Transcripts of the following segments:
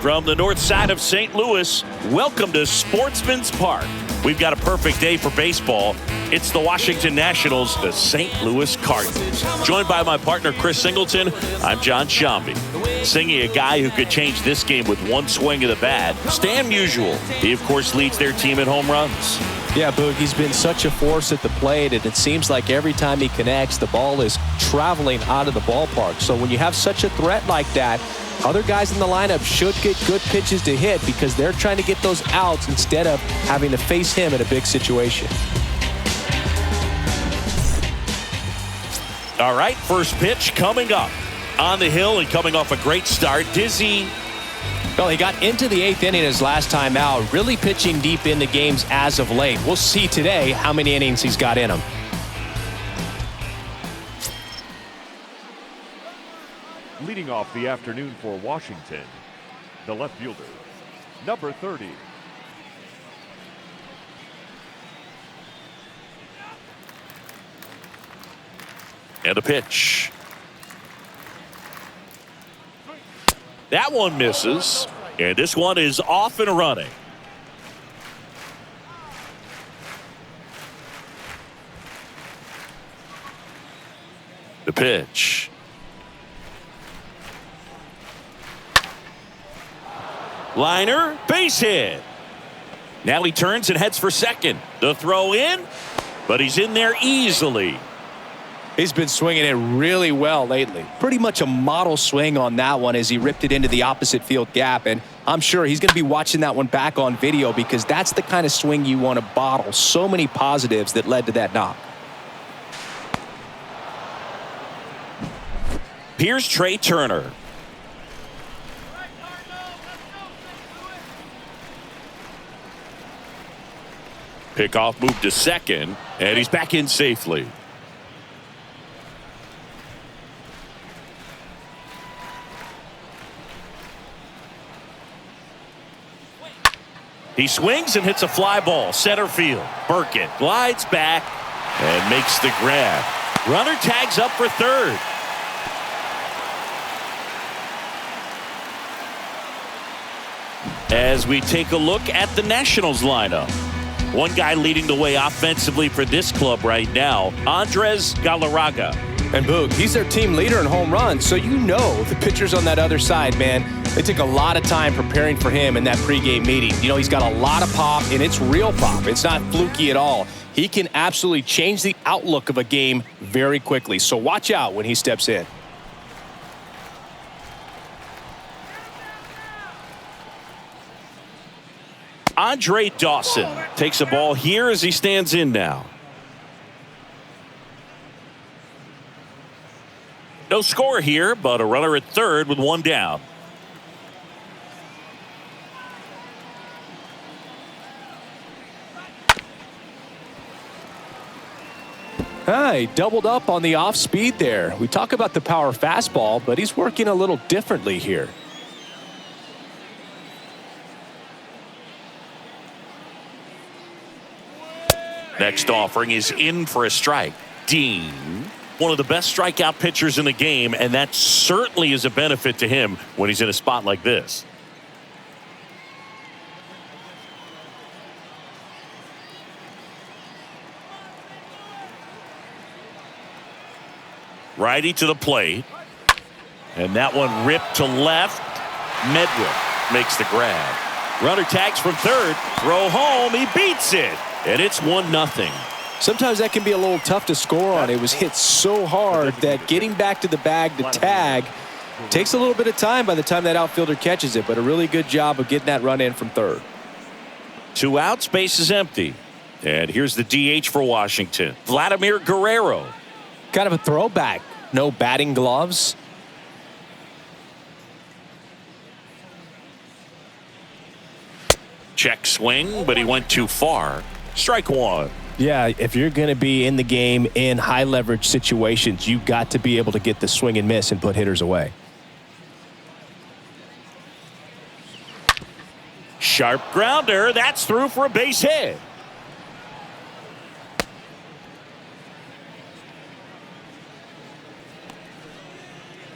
From the north side of St. Louis, welcome to Sportsman's Park. We've got a perfect day for baseball. It's the Washington Nationals, the St. Louis Cardinals. Joined by my partner, Chris Singleton, I'm John Shambi. Singing a guy who could change this game with one swing of the bat, Stan Musial. He, of course, leads their team in home runs. Yeah, Boog, he's been such a force at the plate, and it seems like every time he connects, the ball is traveling out of the ballpark. So when you have such a threat like that, other guys in the lineup should get good pitches to hit because they're trying to get those outs instead of having to face him in a big situation. All right, first pitch coming up. On the hill and coming off a great start, Dizzy. Well, he got into the 8th inning his last time out, really pitching deep into games as of late. We'll see today how many innings he's got in him. Leading off the afternoon for Washington, the left fielder, number 30. And a pitch. That one misses, and this one is off and running. The pitch. Liner, base hit. Now he turns and heads for second. The throw in, but he's in there easily. He's been swinging it really well lately. Pretty much a model swing on that one as he ripped it into the opposite field gap. And I'm sure he's going to be watching that one back on video because that's the kind of swing you want to bottle. So many positives that led to that knock. Here's Trey Turner. Pickoff moved to second, and he's back in safely. He swings and hits a fly ball, center field. Burkett glides back and makes the grab. Runner tags up for third. As we take a look at the Nationals lineup. One guy leading the way offensively for this club right now, Andres Galarraga. And Boog, he's their team leader in home runs, so you know the pitchers on that other side, man, they took a lot of time preparing for him in that pregame meeting. You know, he's got a lot of pop, and it's real pop. It's not fluky at all. He can absolutely change the outlook of a game very quickly, so watch out when he steps in. Andre Dawson takes a ball here as he stands in now. No score here, but a runner at third with one down. He doubled up on the off speed there. We talk about the power fastball, but he's working a little differently here. Next offering is in for a strike. Dean, one of the best strikeout pitchers in the game, and that certainly is a benefit to him when he's in a spot like this. Righty to the plate. And that one ripped to left. Medwick makes the grab. Runner tags from third. Throw home. He beats it. And it's 1-0. Sometimes that can be a little tough to score on. It was hit so hard that getting back to the bag to tag takes a little bit of time by the time that outfielder catches it, but a really good job of getting that run in from third. 2 outs, base is empty. And here's the DH for Washington, Vladimir Guerrero. Kind of a throwback. No batting gloves. Check swing, but he went too far. Strike one. Yeah, if you're going to be in the game in high leverage situations, you've got to be able to get the swing and miss and put hitters away. Sharp grounder. That's through for a base hit.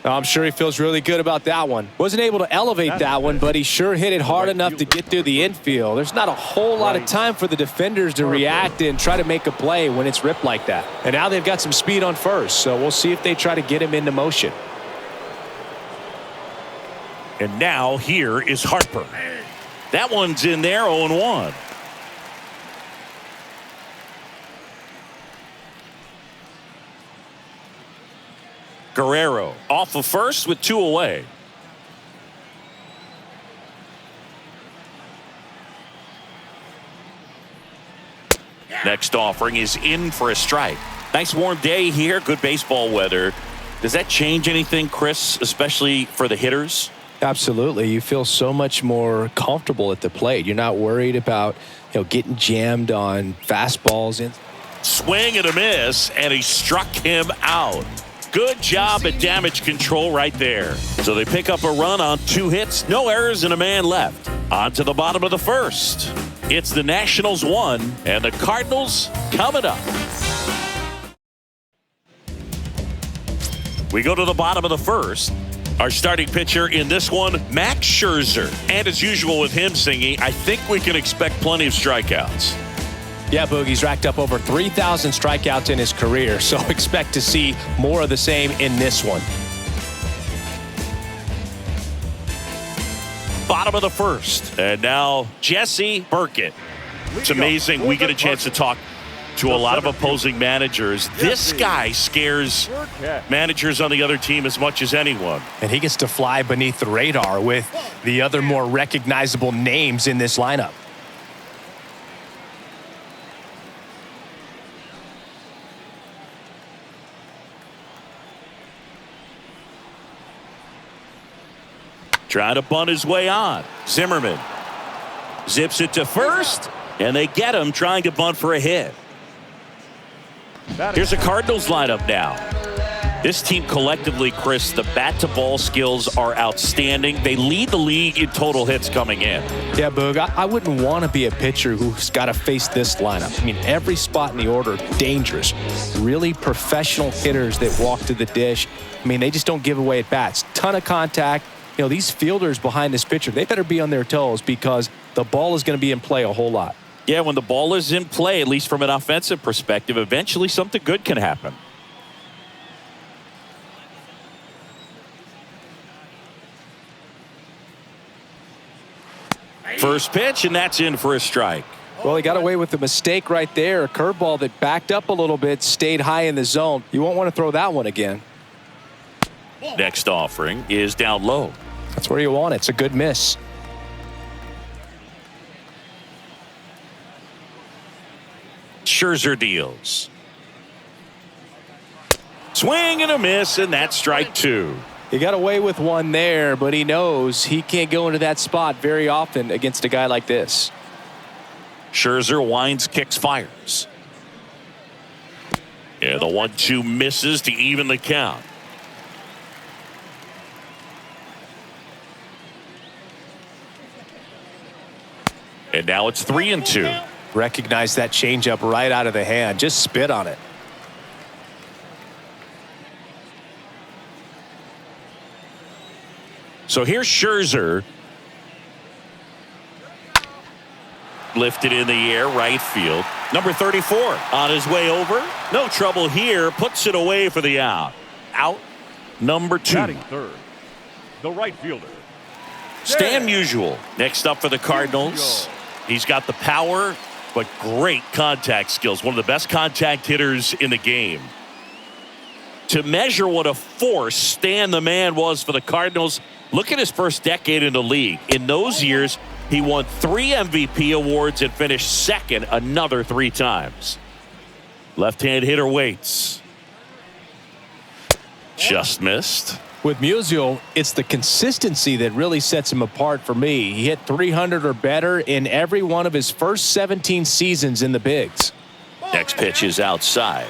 I'm sure he feels really good about that one. Wasn't able to elevate that one, but he sure hit it hard enough to get through the infield. There's not a whole lot of time for the defenders to react and try to make a play when it's ripped like that. And now they've got some speed on first, so we'll see if they try to get him into motion. And now here is Harper. That one's in there, 0-1. Guerrero off of first with 2 away. Next offering is in for a strike. Nice warm day here. Good baseball weather. Does that change anything, Chris, especially for the hitters? Absolutely. You feel so much more comfortable at the plate. You're not worried about, getting jammed on fastballs. Swing and a miss, and he struck him out. Good job at damage control right there. So they pick up a run on 2 hits, no errors, and a man left. On to the bottom of the first. It's the Nationals 1 and the Cardinals coming up. We go to the bottom of the first. Our starting pitcher in this one, Max Scherzer. And as usual with him singing, I think we can expect plenty of strikeouts. Yeah, Boogie's racked up over 3,000 strikeouts in his career, so expect to see more of the same in this one. Bottom of the first. And now Jesse Burkett. It's amazing we get a chance to talk to a lot of opposing managers. This guy scares managers on the other team as much as anyone. And he gets to fly beneath the radar with the other more recognizable names in this lineup. Trying to bunt his way on. Zimmerman zips it to first, and they get him trying to bunt for a hit. Here's a Cardinals lineup now. This team collectively, Chris, the bat-to-ball skills are outstanding. They lead the league in total hits coming in. Yeah, Boog, I wouldn't want to be a pitcher who's got to face this lineup. I mean, every spot in the order, dangerous. Really professional hitters that walk to the dish. I mean, they just don't give away at bats. Ton of contact. These fielders behind this pitcher, they better be on their toes because the ball is going to be in play a whole lot. Yeah, when the ball is in play, at least from an offensive perspective, eventually something good can happen. First pitch, and that's in for a strike. Well, he got away with a mistake right there. A curveball that backed up a little bit, stayed high in the zone. You won't want to throw that one again. Next offering is down low. That's where you want it. It's a good miss. Scherzer deals. Swing and a miss, and that's strike 2. He got away with one there, but he knows he can't go into that spot very often against a guy like this. Scherzer winds, kicks, fires. Yeah, the 1-2 misses to even the count. And now it's 3-2. Recognize that changeup right out of the hand. Just spit on it. So here's Scherzer. Lifted in the air, right field. Number 34 on his way over. No trouble here. Puts it away for the out. Out number 2. Batting third, the right fielder, Stan Musial. Next up for the Cardinals. He's got the power, but great contact skills. One of the best contact hitters in the game. To measure what a force Stan the Man was for the Cardinals, look at his first decade in the league. In those years, he won 3 MVP awards and finished second another 3 times. Left-hand hitter waits. Just missed. With Musial, it's the consistency that really sets him apart for me. He hit 300 or better in every one of his first 17 seasons in the bigs. Next pitch is outside.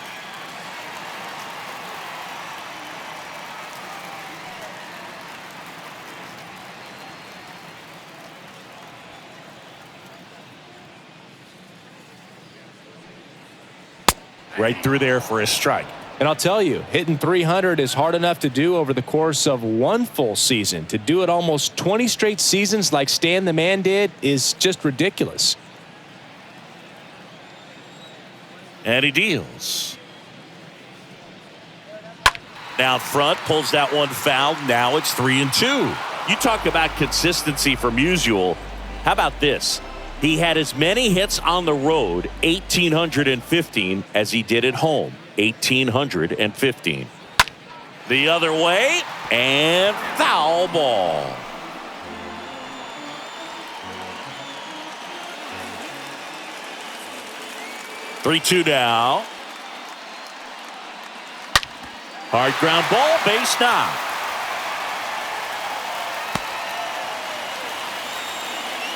Right through there for a strike. And I'll tell you, hitting 300 is hard enough to do over the course of one full season. To do it almost 20 straight seasons like Stan the Man did is just ridiculous. And he deals. Out front, pulls that one foul. Now it's 3-2. You talk about consistency from Musial. How about this? He had as many hits on the road, 1,815, as he did at home, 1,815. The other way, and foul ball. Three-two now. Hard ground ball, base knock.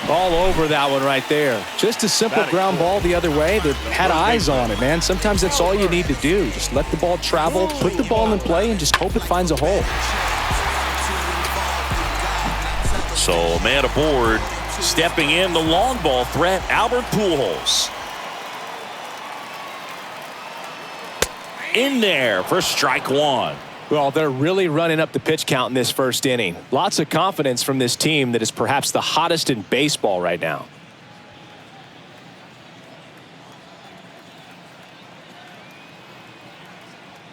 All over that one right there. Just a simple ground ball the other way that had eyes on it, man. Sometimes that's all you need to do. Just let the ball travel, put the ball in play, and just hope it finds a hole. So a man aboard, stepping in, the long ball threat, Albert Pujols. In there for strike one. Well, they're really running up the pitch count in this first inning. Lots of confidence from this team that is perhaps the hottest in baseball right now.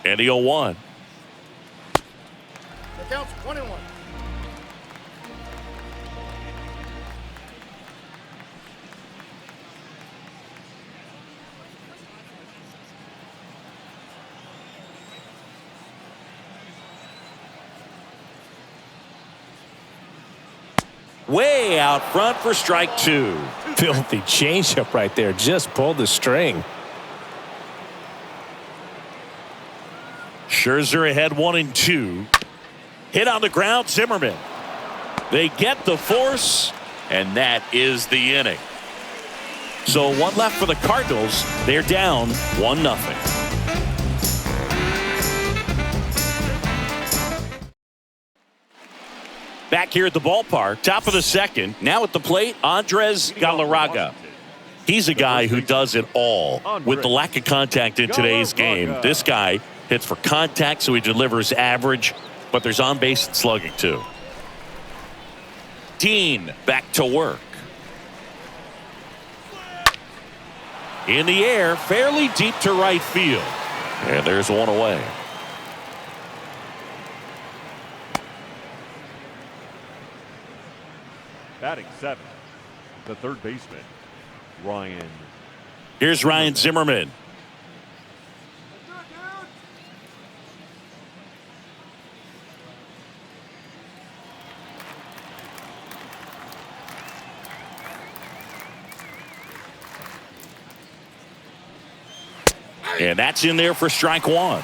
And the 0-1. The count's 21. Way out front for strike two. Filthy changeup right there. Just pulled the string. Scherzer ahead 1-2. Hit on the ground, Zimmerman. They get the force, and that is the inning. So one left for the Cardinals. They're down 1-0. Back here at the ballpark, top of the second. Now at the plate, Andres Galarraga. He's a guy who does it all. With the lack of contact in today's game, this guy hits for contact, so he delivers average, but there's on-base and slugging too. Dean back to work. In the air, fairly deep to right field. And there's one away. Batting seventh, the third baseman, Ryan. Here's Ryan Zimmerman. And that's in there for strike one.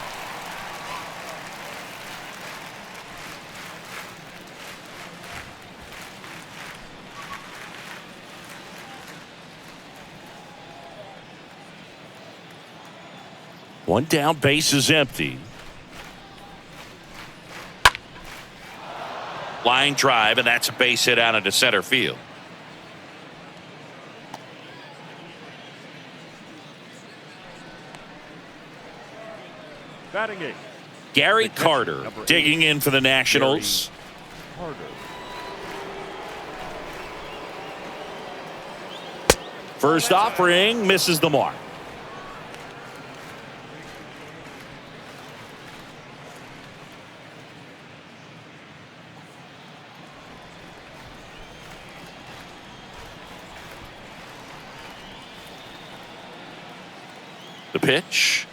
One down, base is empty. Line drive, and that's a base hit out into center field. Batting eighth, Gary Carter digging in for the Nationals. Carter. First offering misses the mark. The pitch.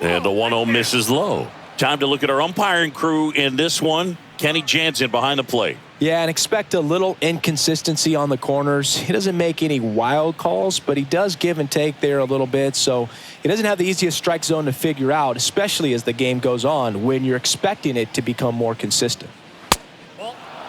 And the 1-0 misses low. Time to look at our umpiring crew in this one. Kenny Jansen behind the plate. Yeah, and expect a little inconsistency on the corners. He doesn't make any wild calls, but he does give and take there a little bit. So he doesn't have the easiest strike zone to figure out, especially as the game goes on when you're expecting it to become more consistent.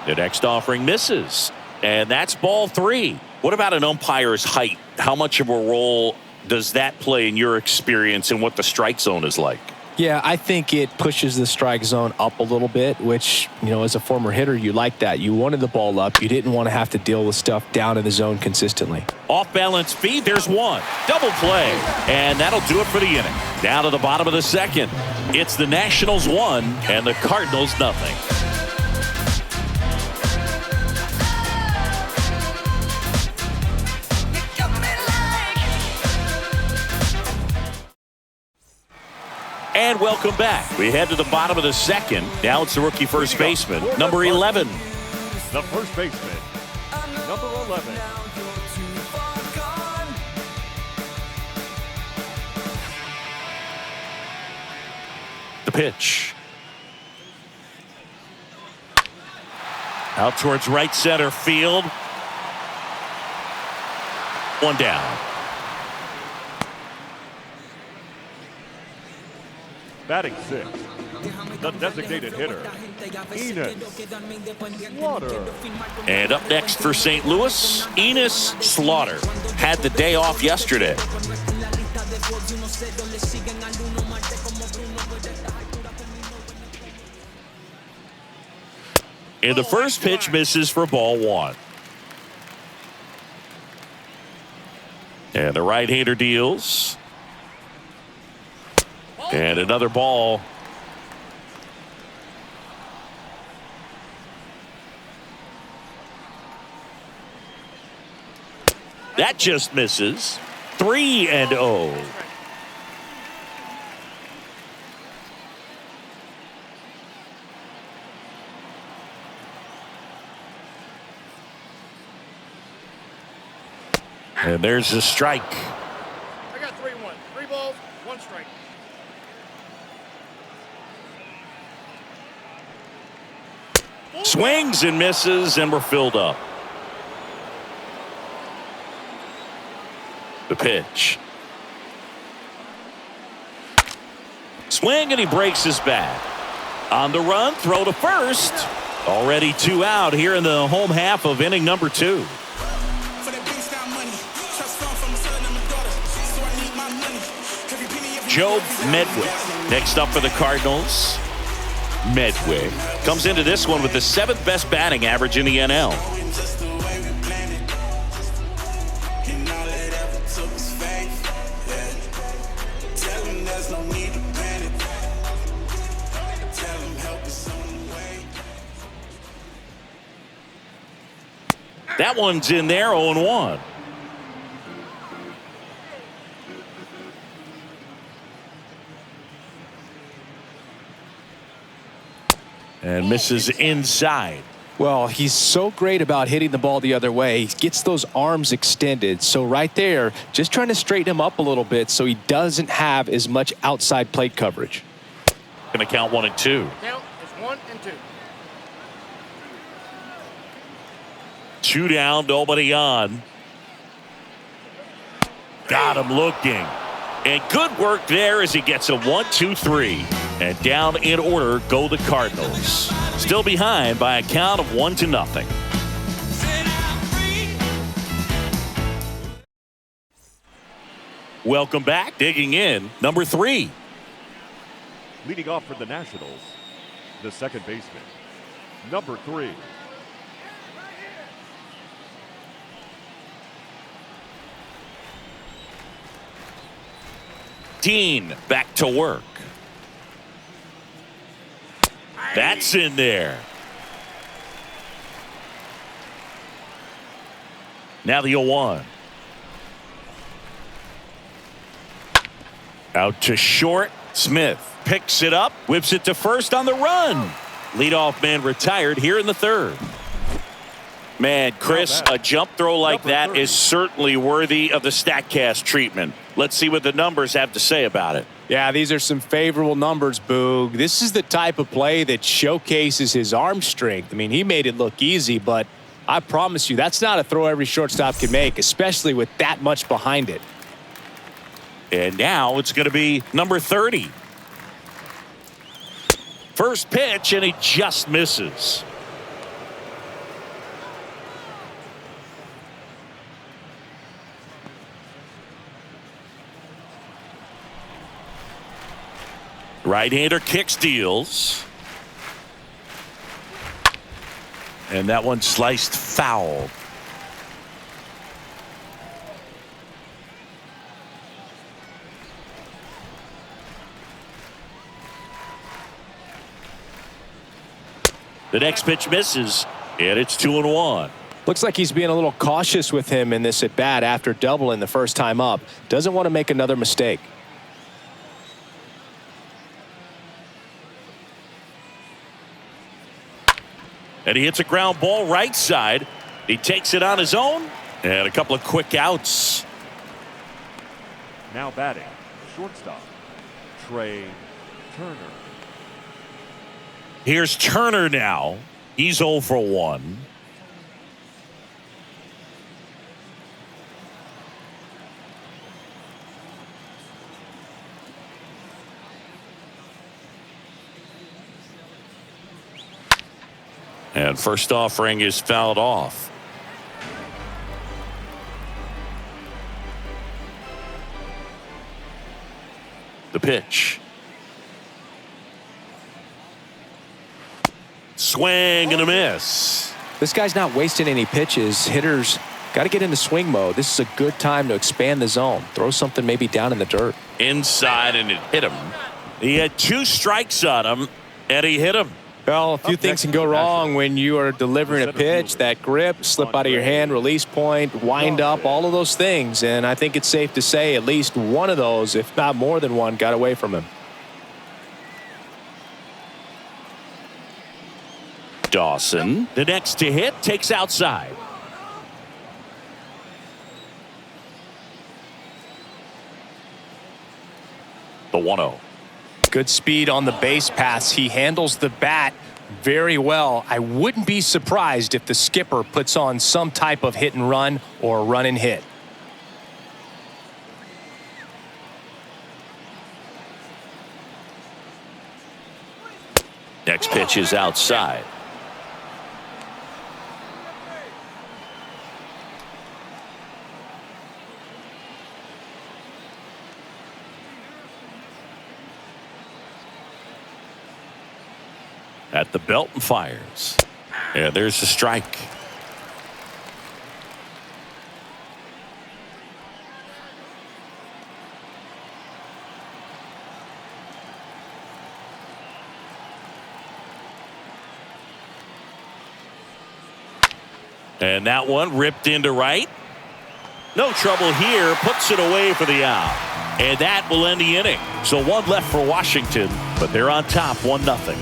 The next offering misses. And that's ball three. What about an umpire's height? How much of a role does that play in your experience and what the strike zone is like? Yeah, I think it pushes the strike zone up a little bit, which, as a former hitter, you like that. You wanted the ball up. You didn't want to have to deal with stuff down in the zone consistently. Off-balance feed, there's one. Double play, and that'll do it for the inning. Down to the bottom of the second. It's the Nationals 1 and the Cardinals nothing. And welcome back. We head to the bottom of the second. Now it's the rookie first baseman, number 11. The first baseman, number 11. The pitch. Out towards right center field. One down. Batting sixth, the designated hitter, Enos Slaughter. And up next for St. Louis, Enos Slaughter. Had the day off yesterday. And the first pitch misses for ball one. And the right-hander deals. And another ball. That just misses. 3-0. And there's the strike. I got 3-1. 3 balls, 1 strike. Swings and misses, and we're filled up. The pitch. Swing, and he breaks his bat. On the run, throw to first. Already 2 out here in the home half of inning number 2. Joe Medwick next up for the Cardinals. Medwick comes into this one with the 7th best batting average in the NL. That one's in there, 0-1. And misses inside. Well, he's so great about hitting the ball the other way. He gets those arms extended. So right there, just trying to straighten him up a little bit so he doesn't have as much outside plate coverage. Going to count 1 and 2. Count is 1 and 2. 2 down, nobody on. Got him looking. And good work there as he gets a 1-2-3. And down in order go the Cardinals. Still behind by a count of 1-0. Welcome back. Digging in, number 3. Leading off for the Nationals, the second baseman, number 3. Dean back to work. That's in there. Now the 0-1. Out to short. Smith picks it up, whips it to first on the run. Leadoff man retired here in the 3rd. Man, Chris, a jump throw like that is certainly worthy of the StatCast treatment. Let's see what the numbers have to say about it. Yeah, these are some favorable numbers, Boog. This is the type of play that showcases his arm strength. I mean, he made it look easy, but I promise you, that's not a throw every shortstop can make, especially with that much behind it. And now it's going to be number 30. First pitch, and he just misses. Right-hander kick steals. And that one sliced foul. The next pitch misses, and it's 2-1. Looks like he's being a little cautious with him in this at bat after doubling the first time up. Doesn't want to make another mistake. And he hits a ground ball right side. He takes it on his own, and a couple of quick outs. Now batting, shortstop, Trey Turner. Here's Turner now. He's 0 for 1. And first offering is fouled off. The pitch. Swing and a miss. This guy's not wasting any pitches. Hitters got to get into swing mode. This is a good time to expand the zone. Throw something maybe down in the dirt. Inside, and it hit him. He had 2 strikes on him, and he hit him. Well, a few things can go wrong when you are delivering a pitch. That grip, slip out of your hand, release point, wind up, all of those things. And I think it's safe to say at least one of those, if not more than one, got away from him. Dawson, the next to hit, takes outside. The 1-0. Good speed on the base pass. He handles the bat very well. I wouldn't be surprised if the skipper puts on some type of hit and run or run and hit. Next pitch is outside. At the belt and fires. And there's the strike. And that one ripped into right. No trouble here. Puts it away for the out. And that will end the inning. So 1 left for Washington, but they're on top 1-0.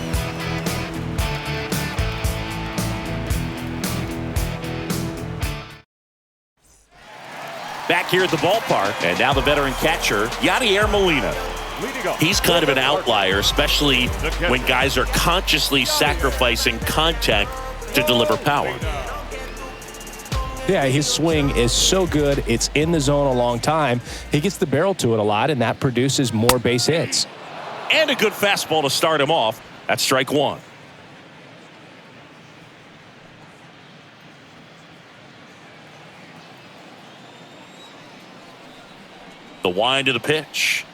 Back here at the ballpark, and now the veteran catcher, Yadier Molina. He's kind of an outlier, especially when guys are consciously sacrificing contact to deliver power. Yeah, his swing is so good. It's in the zone a long time. He gets the barrel to it a lot, and that produces more base hits. And a good fastball to start him off. That's strike 1. The wind of the pitch.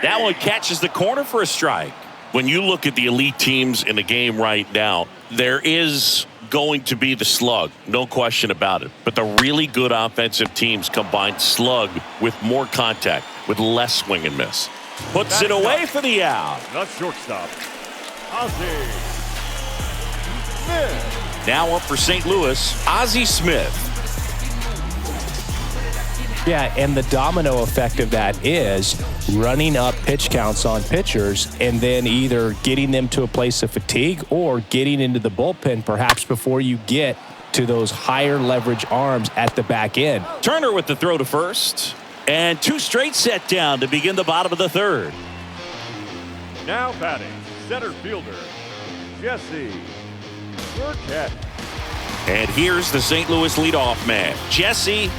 That one catches the corner for a strike. When you look at the elite teams in the game right now, there is going to be the slug, no question about it. But the really good offensive teams combine slug with more contact, with less swing and miss. Puts it away for the out. The shortstop, Ozzie Smith. Now up for St. Louis, Ozzie Smith. Yeah, and the domino effect of that is running up pitch counts on pitchers and then either getting them to a place of fatigue or getting into the bullpen perhaps before you get to those higher leverage arms at the back end. Turner with the throw to first. And 2 straight set down to begin the bottom of the 3rd. Now batting, center fielder, Jesse Burkett. And here's the St. Louis leadoff man, Jesse.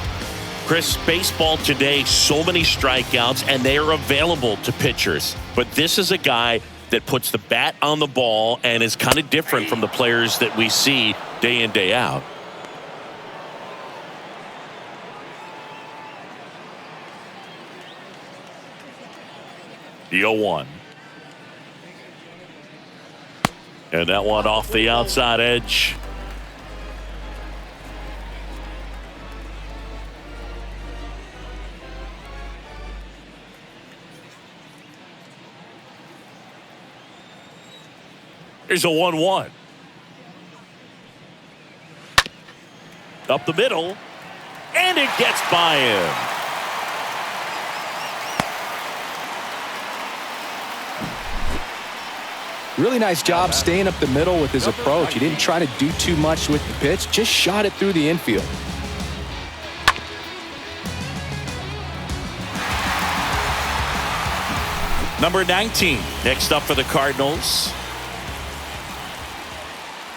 Chris, baseball today, so many strikeouts, and they are available to pitchers. But this is a guy that puts the bat on the ball and is kind of different from the players that we see day in, day out. The 0-1. And that one off the outside edge. Here's a 1-1. Up the middle. And it gets by him. Really nice job staying up the middle with his approach. He didn't try to do too much with the pitch, just shot it through the infield. Number 19, next up for the Cardinals.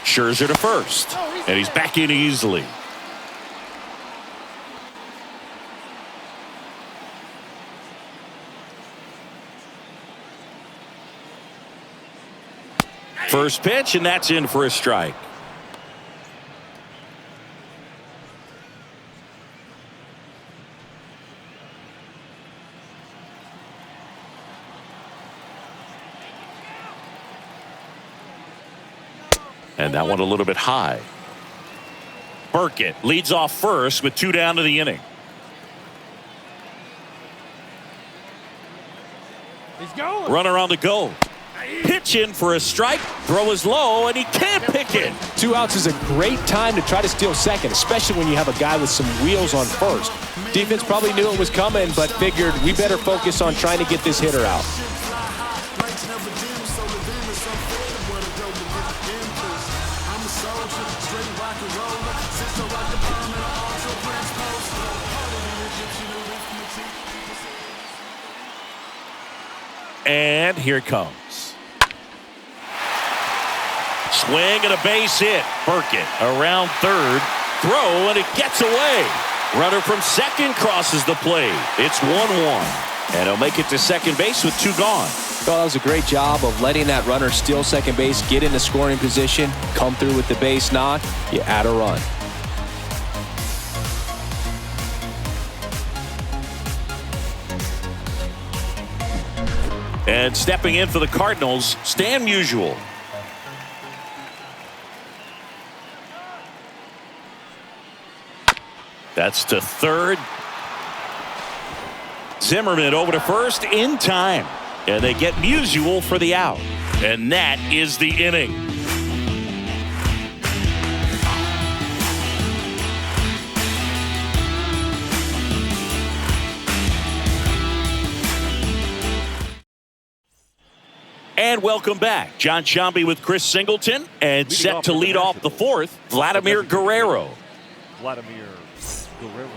Scherzer to first, and he's back in easily. First pitch, and that's in for a strike. And that one a little bit high. Burkett leads off first with 2 down to the inning. He's going. Runner on the go. Pitch in for a strike. Throw is low, and he can't pick it. 2 outs is a great time to try to steal second, especially when you have a guy with some wheels on first. Defense probably knew it was coming, but figured we better focus on trying to get this hitter out. And here it comes. Swing and a base hit. Burkett around third. Throw, and it gets away. Runner from second crosses the plate. It's 1-1. And he'll make it to second base with 2 gone. Well, that was a great job of letting that runner steal second base, get in the scoring position, come through with the base knock. You add a run. And stepping in for the Cardinals, Stan Musial. That's to third. Zimmerman over to first in time. And they get Musial for the out. And that is the inning. And welcome back. John Shambi with Chris Singleton. And set to lead off the fourth, Vladimir Guerrero. Vladimir Guerrero.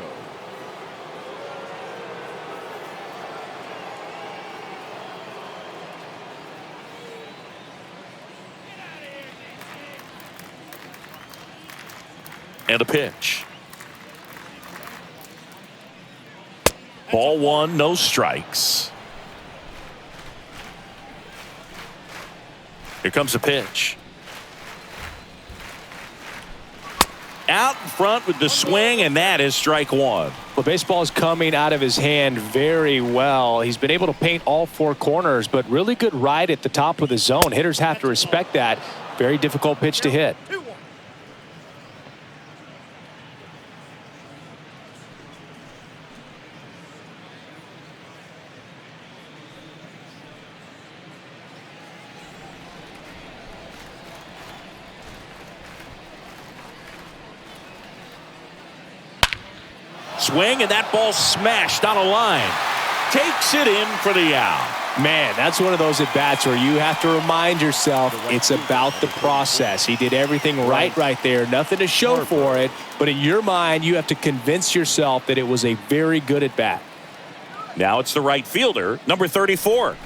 And a pitch. Ball 1, no strikes. Here comes a pitch. Out in front with the swing, and that is strike 1. Well, baseball is coming out of his hand very well. He's been able to paint all 4 corners, but really good ride at the top of the zone. Hitters have to respect that. Very difficult pitch to hit. Swing, and that ball smashed on a line. Takes it in for the out. Man, that's one of those at-bats where you have to remind yourself it's about the process. He did everything right there. Nothing to show for it. But in your mind, you have to convince yourself that it was a very good at-bat. Now it's the right fielder, number 34.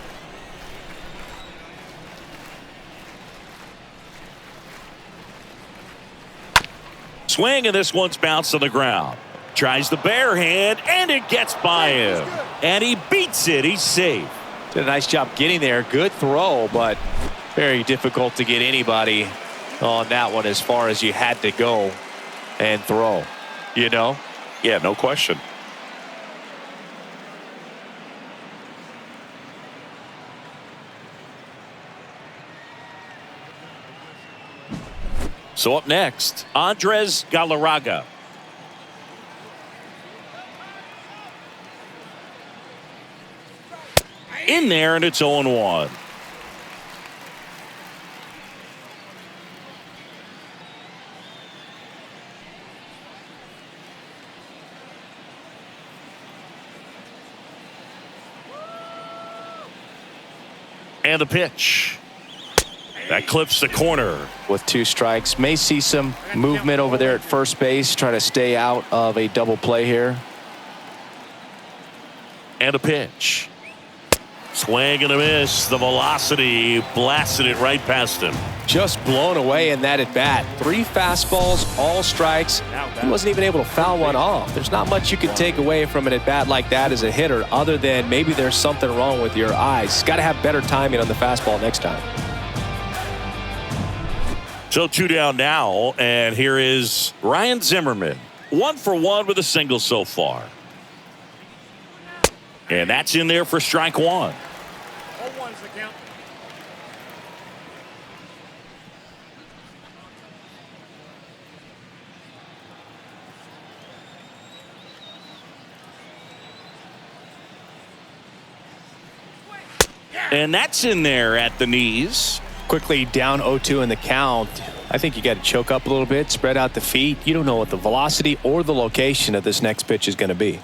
Swing, and this one's bounced on the ground. Tries the bare hand, and it gets by him. And he beats it. He's safe. Did a nice job getting there. Good throw, but very difficult to get anybody on that one as far as you had to go and throw. You know? Yeah, no question. So up next, Andres Galarraga. In there, and it's 0-1. And a pitch. That clips the corner. With 2 strikes. May see some movement over there at first base. Try to stay out of a double play here. And a pitch. Swing and a miss. The velocity blasted it right past him. Just blown away in that at bat. 3 fastballs, all strikes. He wasn't even able to foul one off. There's not much you can take away from an at bat like that as a hitter, other than maybe there's something wrong with your eyes. Got to have better timing on the fastball next time. So 2 down now, and here is Ryan Zimmerman. 1 for 1 with a single so far. And that's in there for strike 1. 0-1's the count. And that's in there at the knees. Quickly down 0-2 in the count. I think you got to choke up a little bit, spread out the feet. You don't know what the velocity or the location of this next pitch is going to be.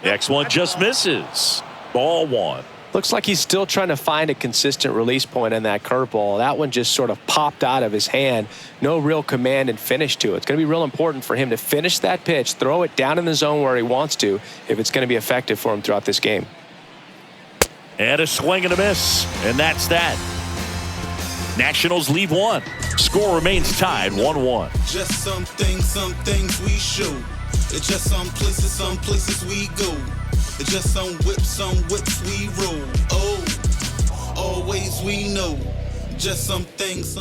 Next one just misses. Ball 1. Looks like he's still trying to find a consistent release point on that curveball. That one just sort of popped out of his hand. No real command and finish to it. It's going to be real important for him to finish that pitch, throw it down in the zone where he wants to, if it's going to be effective for him throughout this game. And a swing and a miss. And that's that. Nationals lead 1. Score remains tied 1-1. Just some things we show. It's just some places we go. It's just some whips we roll. Oh, always we know. Just some things,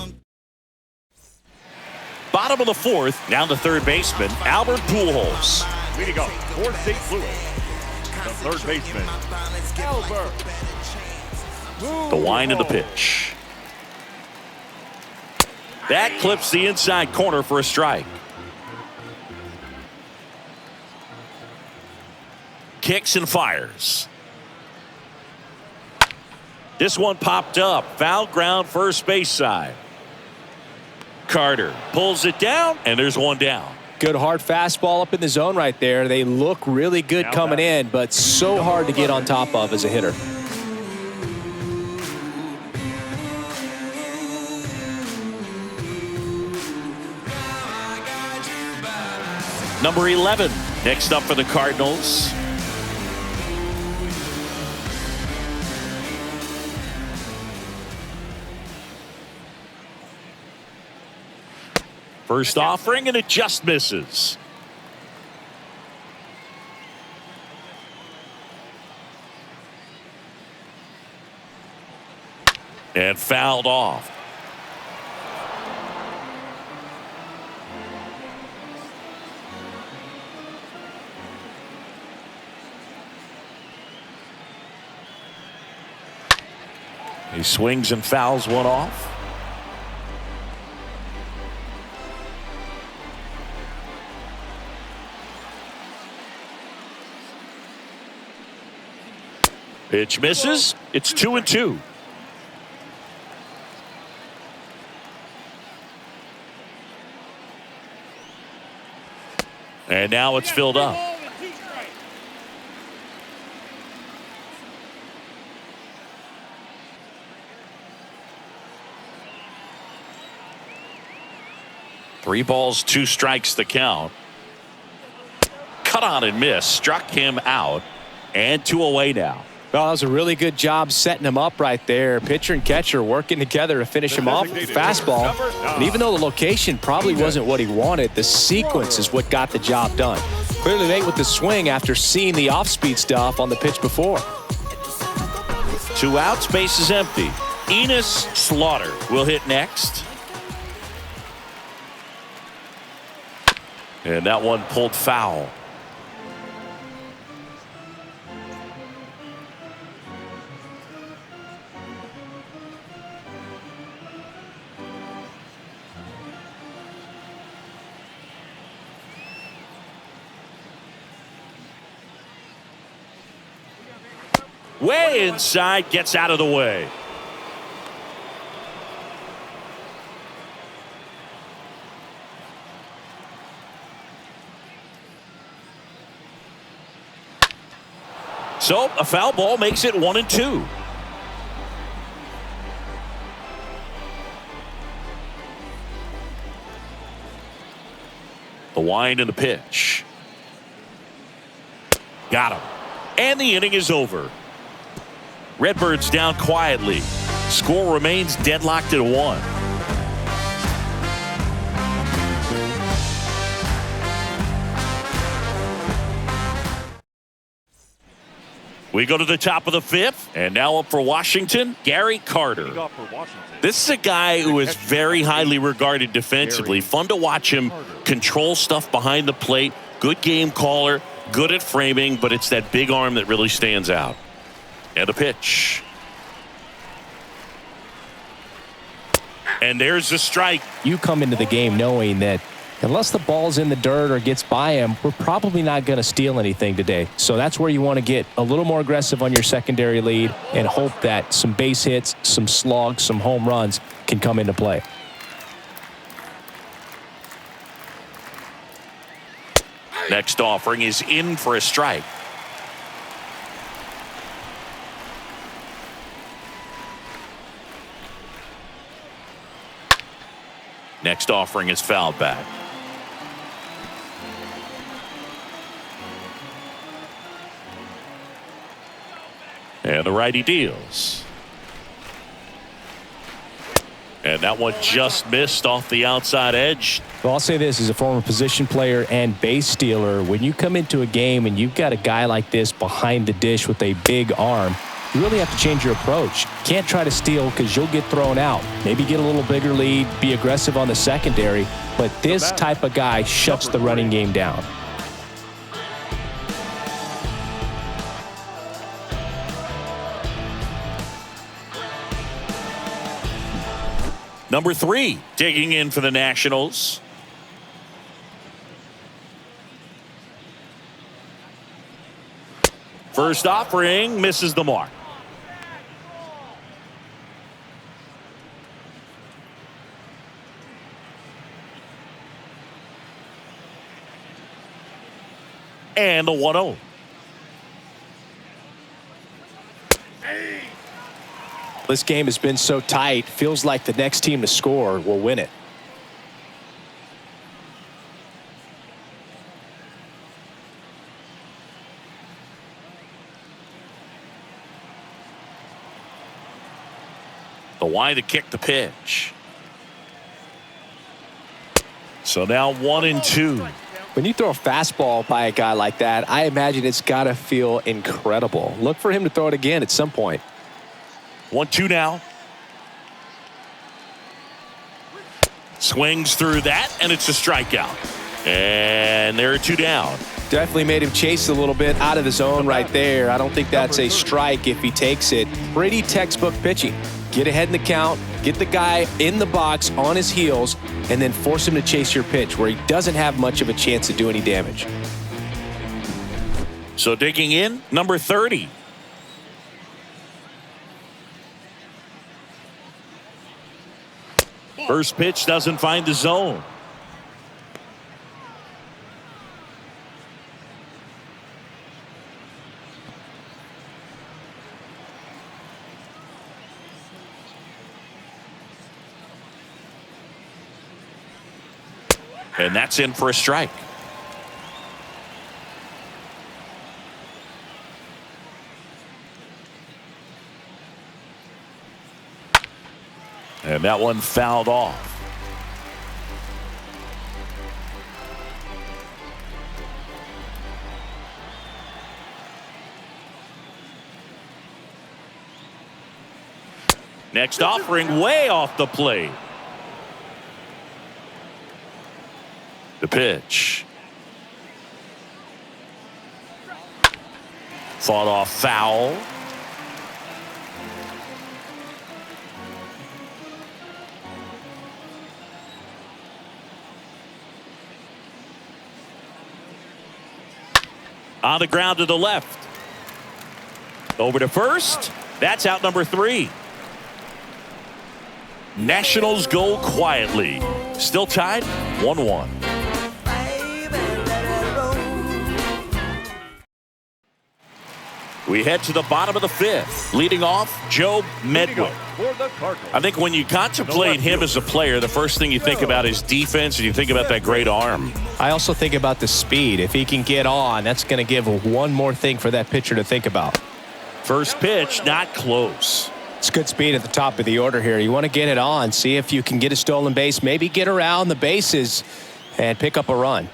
Bottom of the 4th, down to third baseman, Albert Pujols. Leading off for St. Louis, the third baseman, Albert. The wind of the pitch. That clips the inside corner for a strike. Kicks and fires. This one popped up. Foul ground first base side. Carter pulls it down, and there's one down. Good hard fastball up in the zone right there. They look really good coming in, but so hard to get on top of as a hitter. Number 11 next up for the Cardinals. First offering, and it just misses. And fouled off. He swings and fouls one off. Pitch misses. It's 2-2. And now it's filled up. Three balls, 2 strikes the count. Cut on and miss. Struck him out. And 2 away now. Well, that was a really good job setting him up right there. Pitcher and catcher working together to finish him off with a fastball. And even though the location probably wasn't what he wanted, the sequence is what got the job done. Clearly late with the swing after seeing the off-speed stuff on the pitch before. 2 outs, base is empty. Enos Slaughter will hit next. And that one pulled foul. Way inside, gets out of the way. So a foul ball makes it 1-2. The wind and the pitch. Got him. And the inning is over. Redbirds down quietly. Score remains deadlocked at 1. We go to the top of the 5th, and now up for Washington, Gary Carter. This is a guy who is very highly regarded defensively. Fun to watch him control stuff behind the plate. Good game caller, good at framing, but it's that big arm that really stands out. And a pitch. And there's the strike. You come into the game knowing that unless the ball's in the dirt or gets by him, we're probably not going to steal anything today. So that's where you want to get a little more aggressive on your secondary lead and hope that some base hits, some slugs, some home runs can come into play. Next offering is in for a strike. Next offering is fouled back. And the righty deals. And that one just missed off the outside edge. Well, I'll say this as a former position player and base stealer. When you come into a game and you've got a guy like this behind the dish with a big arm, you really have to change your approach. Can't try to steal because you'll get thrown out. Maybe get a little bigger lead, be aggressive on the secondary. But this type of guy shuts the running game down. Number 3 digging in for the Nationals. First offering misses the mark. And the 1-0. This game has been so tight, feels like the next team to score will win it. The wide to kick the pitch. So now 1-2. When you throw a fastball by a guy like that, I imagine it's got to feel incredible. Look for him to throw it again at some point. 1-2 now. Swings through that, and it's a strikeout. And there are 2 down. Definitely made him chase a little bit out of the zone right there. I don't think that's a strike if he takes it. Pretty textbook pitching. Get ahead in the count, get the guy in the box on his heels, and then force him to chase your pitch where he doesn't have much of a chance to do any damage. So digging in, number 30. First pitch doesn't find the zone. And that's in for a strike. And that one fouled off. Next offering way off the plate. The pitch. Fought off foul. On the ground to the left. Over to first. That's out number 3. Nationals go quietly. Still tied 1-1. We head to the bottom of the 5th. Leading off, Joe Medwick. For the Cardinals, I think when you contemplate him as a player, the first thing you think about is defense, and you think about that great arm. I also think about the speed. If he can get on, that's going to give one more thing for that pitcher to think about. First pitch, not close. It's good speed at the top of the order here. You want to get it on, see if you can get a stolen base, maybe get around the bases and pick up a run.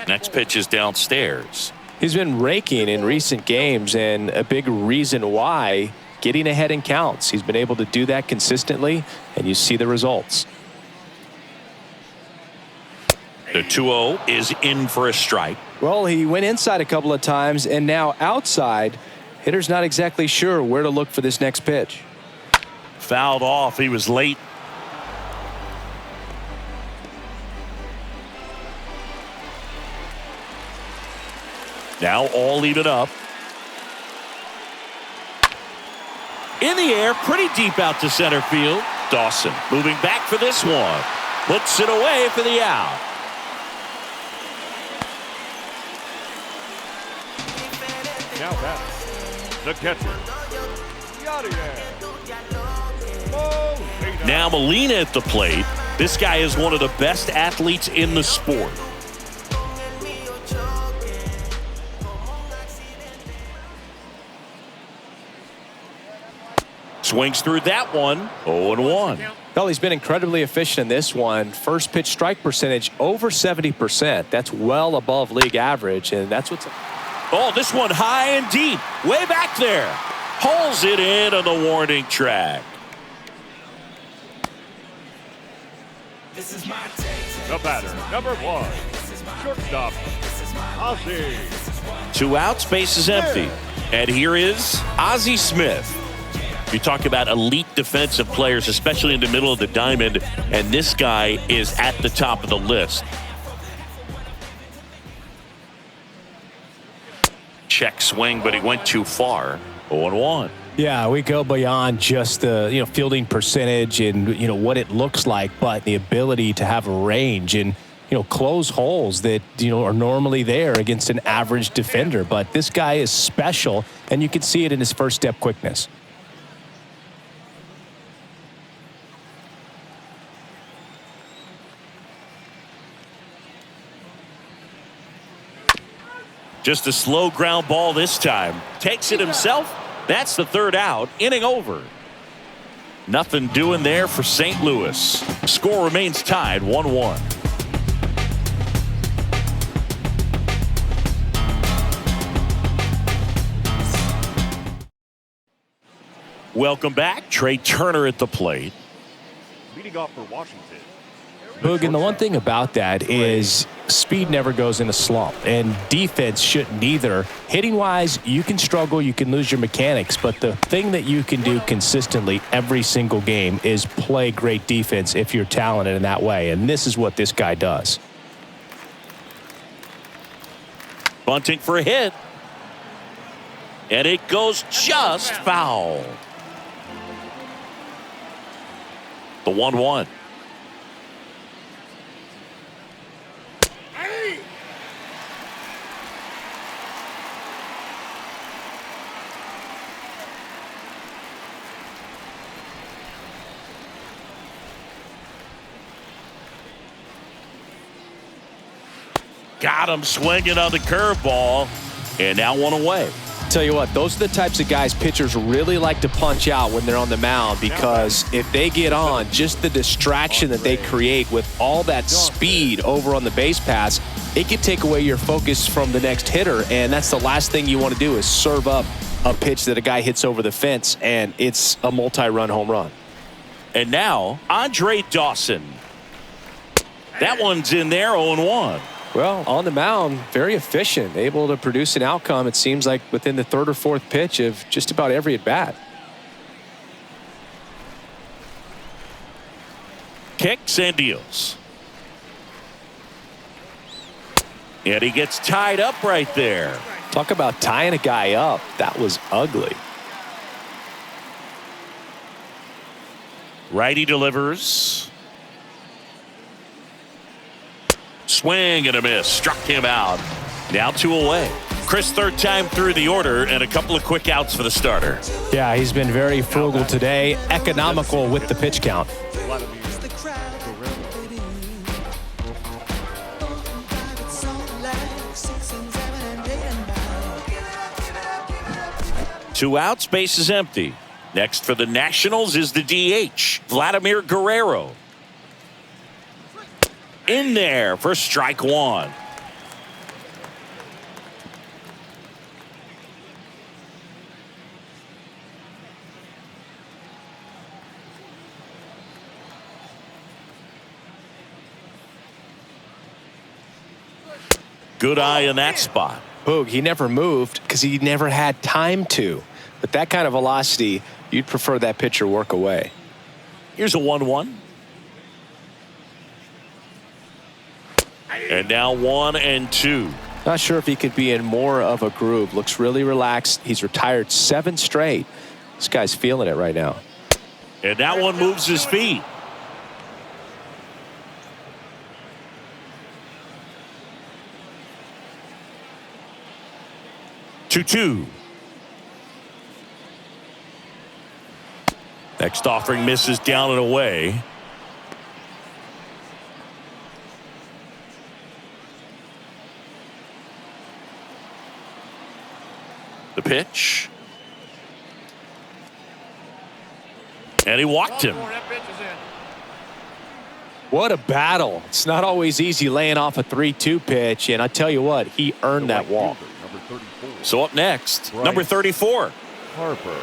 Next pitch is downstairs. He's been raking in recent games, and a big reason why, getting ahead in counts. He's been able to do that consistently, and you see the results. The 2-0 is in for a strike. Well, he went inside a couple of times, and now outside. Hitter's not exactly sure where to look for this next pitch. Fouled off. He was late. Now all even up. In the air, pretty deep out to center field. Dawson moving back for this one. Puts it away for the out. now batting, the catcher, Now Molina at the plate. This guy is one of the best athletes in the sport. Swings through that one. 0-1. Well, he's been incredibly efficient in this one. First pitch strike percentage over 70%. That's well above league average, and that's what's. Oh, this one high and deep, way back there. Pulls it in on the warning track. the batter, number 1, shortstop, Ozzie. 2 outs, base is empty. And here is Ozzie Smith. You talk about elite defensive players, especially in the middle of the diamond, and this guy is at the top of the list. Check swing, but he went too far. 0-1. Yeah, we go beyond just the fielding percentage and what it looks like, but the ability to have a range and close holes that are normally there against an average defender. But this guy is special, and you can see it in his first step quickness. Just a slow ground ball this time. Takes it himself. That's the 3rd out. Inning over. Nothing doing there for St. Louis. Score remains tied 1-1. Welcome back. Trey Turner at the plate. Leading off for Washington. Boog, and the one thing about that is speed never goes in a slump, and defense shouldn't either. Hitting-wise, you can struggle, you can lose your mechanics, but the thing that you can do consistently every single game is play great defense if you're talented in that way, and this is what this guy does. Bunting for a hit. And it goes just foul. The 1-1. Got him swinging on the curveball, and now 1 away. Tell you what, those are the types of guys pitchers really like to punch out when they're on the mound, because if they get on, just the distraction that they create with all that speed over on the base pass, it can take away your focus from the next hitter, and that's the last thing you want to do is serve up a pitch that a guy hits over the fence, and it's a multi-run home run. And now, Andre Dawson. That one's in there, 0-1. Well, on the mound, very efficient, able to produce an outcome, it seems like, within the 3rd or 4th pitch of just about every at-bat. Kicks and deals. And he gets tied up right there. Talk about tying a guy up. That was ugly. Righty delivers. Swing and a miss. Struck him out. Now 2 away. Chris, third time through the order and a couple of quick outs for the starter. Yeah, he's been very frugal today. Economical with the pitch count. Two outs, base is empty. Next for the Nationals is the DH, Vladimir Guerrero. In there for strike one. Good eye in that spot. Boog, he never moved because he never had time to. But that kind of velocity, you'd prefer that pitcher work away. Here's a 1-1. And now 1-2. Not sure if he could be in more of a groove. Looks really relaxed. He's retired 7 straight. This guy's feeling it right now. And that one moves his feet. Two. Next offering misses down and away. The pitch. And he walked him. What a battle. It's not always easy laying off a 3-2 pitch, and I tell you what, he earned that walk. So up next, number 34. Harper.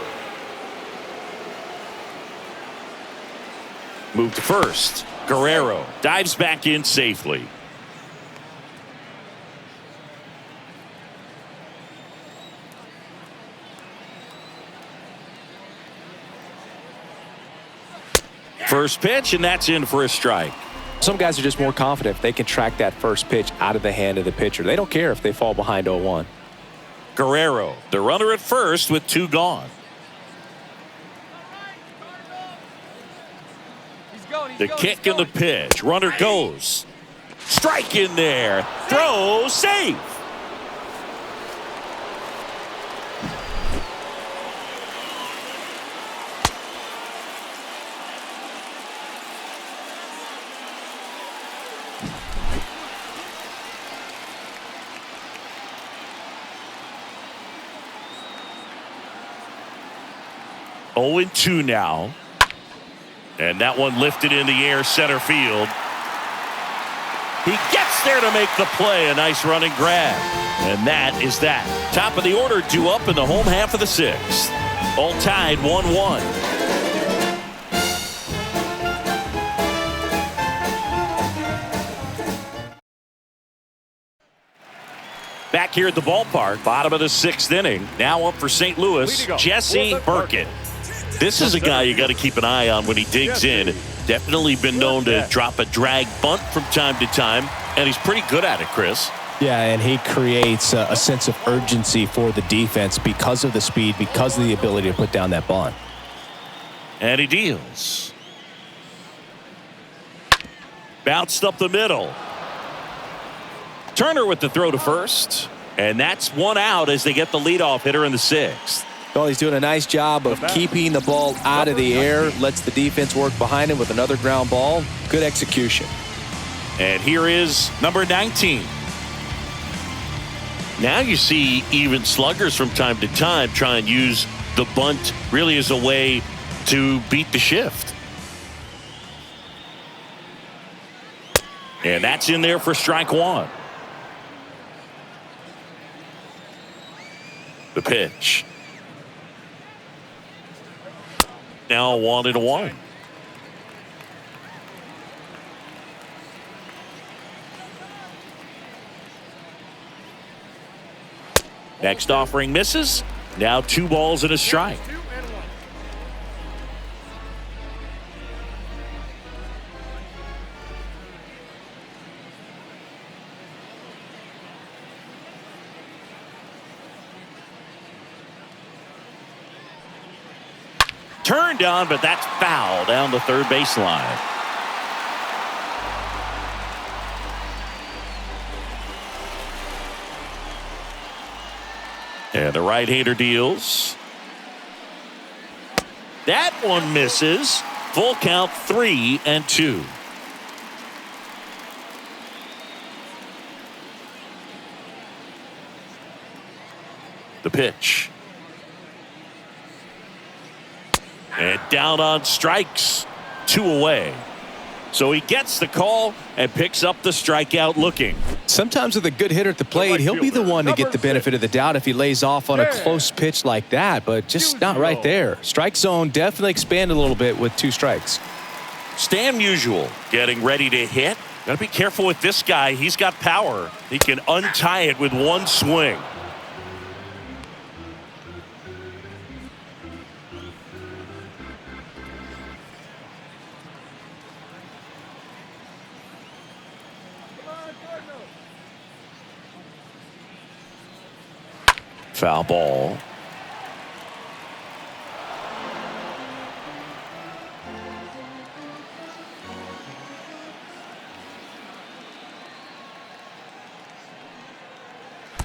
Move to first. Guerrero dives back in safely. First pitch, and that's in for a strike. Some guys are just more confident if they can track that first pitch out of the hand of the pitcher. They don't care if they fall behind 0-1. Guerrero, the runner at first with 2 gone. The kick and the pitch. Runner goes. Strike in there. Throw safe. Oh, 2 now. And that one lifted in the air center field. He gets there to make the play. A nice running grab. And that is that. Top of the order, due up in the home half of the 6th. All tied 1-1. Back here at the ballpark, bottom of the 6th inning. Now up for St. Louis, Jesse Burkett. This is a guy you got to keep an eye on when he digs in. Definitely been known to drop a drag bunt from time to time, and he's pretty good at it, Chris. Yeah, and he creates a sense of urgency for the defense because of the speed, because of the ability to put down that bunt. And he deals. Bounced up the middle. Turner with the throw to first, and that's 1 out as they get the leadoff hitter in the 6th. Well, he's doing a nice job of keeping the ball out of the air, lets the defense work behind him with another ground ball. Good execution. And here is number 19. Now you see even sluggers from time to time try and use the bunt really as a way to beat the shift. And that's in there for strike 1. The pitch. Now 1-1. Next offering misses. Now 2 balls and a strike. turned on, but that's foul down the third baseline. And the right-hander deals. That one misses. Full count, 3-2. The pitch. And down on strikes. 2 away. So he gets the call and picks up the strikeout looking. Sometimes with a good hitter at the plate, he'll be the one to get the benefit of the doubt if he lays off on a close pitch like that, but just not right there. Strike zone definitely expanded a little bit with 2 strikes. Stan Musial getting ready to hit. Got to be careful with this guy. He's got power. He can untie it with one swing. Foul ball.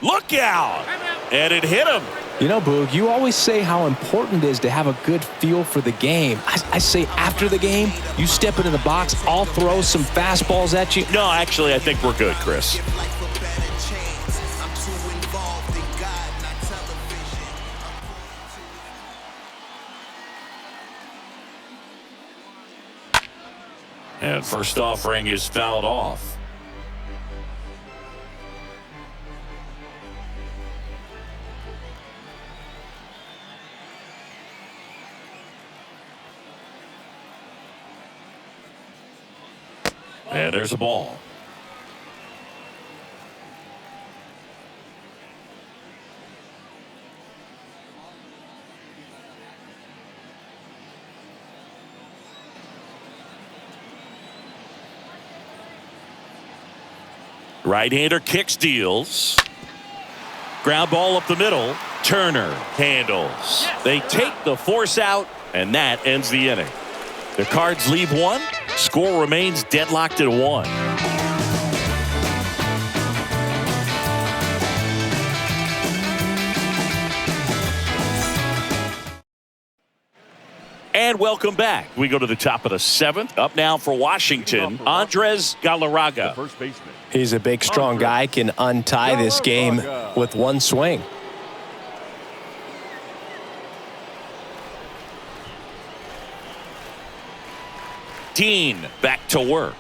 Look out! And it hit him. You know, Boog, you always say how important it is to have a good feel for the game. I say after the game, you step into the box, I'll throw some fastballs at you. No, actually, I think we're good, Chris. And first offering is fouled off. And there's a ball. Right-hander kicks, deals. Ground ball up the middle. Turner handles. They take the force out, and that ends the inning. The Cards leave 1. Score remains deadlocked at 1. And welcome back. We go to the top of the 7th. Up now for Washington, Andres Galarraga. First baseman. He's a big, strong guy, can untie this game with one swing. Dean back to work.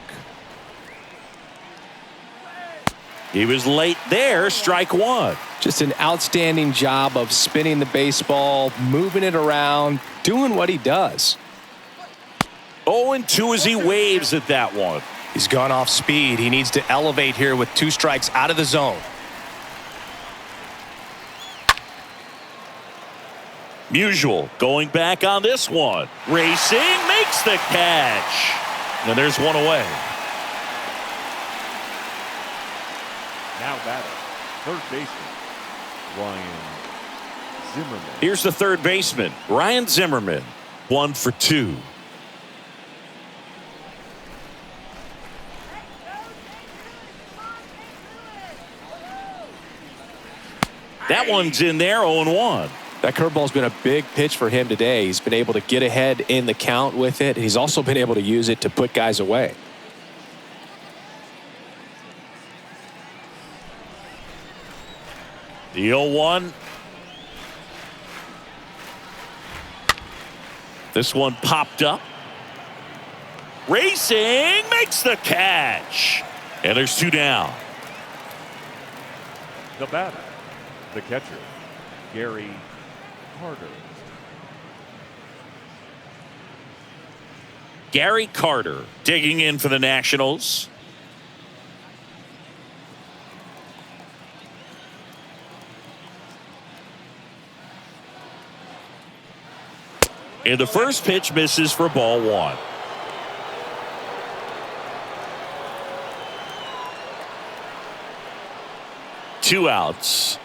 He was late there, strike 1. Just an outstanding job of spinning the baseball, moving it around, doing what he does. 0-2 as he waves at that one. He's gone off speed. He needs to elevate here with 2 strikes out of the zone. Musial going back on this one. Racing, makes the catch. And there's one away. Now batting, third baseman, Ryan Zimmerman. Here's the third baseman, Ryan Zimmerman. 1 for 2. That one's in there, 0-1. That curveball's been a big pitch for him today. He's been able to get ahead in the count with it. He's also been able to use it to put guys away. The 0-1. This one popped up. Racing, makes the catch. And there's 2 down. The batter, the catcher, Gary Carter. Gary Carter digging in for the Nationals. And the first pitch misses for ball 1. Two outs.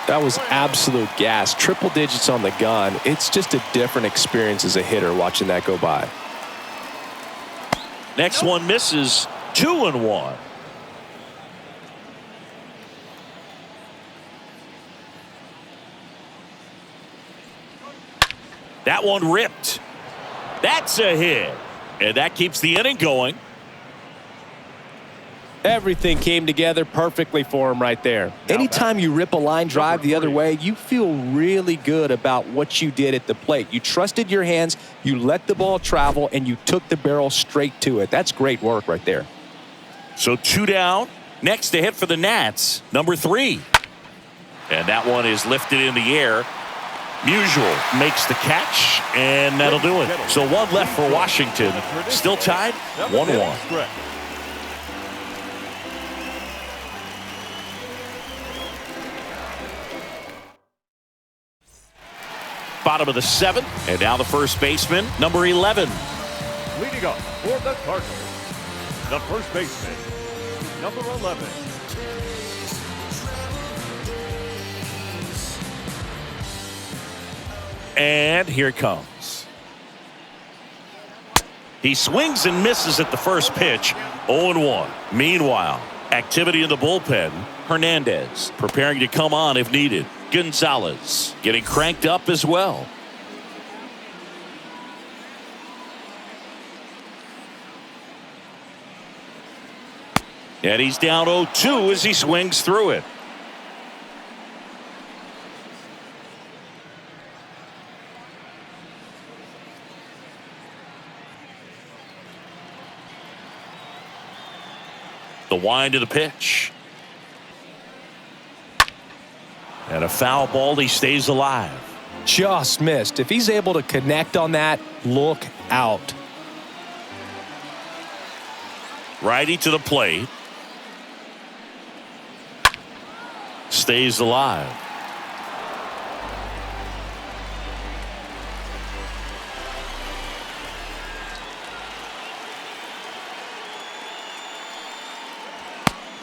That was absolute gas. Triple digits on the gun. It's just a different experience as a hitter watching that go by. Next one misses. 2-1. That one ripped. That's a hit. And that keeps the inning going. Everything came together perfectly for him right there. Anytime you rip a line drive the other way, you feel really good about what you did at the plate. You trusted your hands, you let the ball travel, and you took the barrel straight to it. That's great work right there. So 2 down. Next to hit for the Nats, number 3. And that one is lifted in the air. Musial makes the catch, and that'll do it. So 1 left for Washington. Still tied, 1-1. Bottom of the 7th, and now the first baseman, number 11. Leading up for the Cardinals, the first baseman, number 11. And here it comes. He swings and misses at the first pitch, 0-1. Meanwhile, activity in the bullpen. Hernandez preparing to come on if needed. Gonzalez getting cranked up as well. And he's down 0-2 as he swings through it. The wind of the pitch. And a foul ball, he stays alive. Just missed. If he's able to connect on that, look out. Righty to the plate. Stays alive.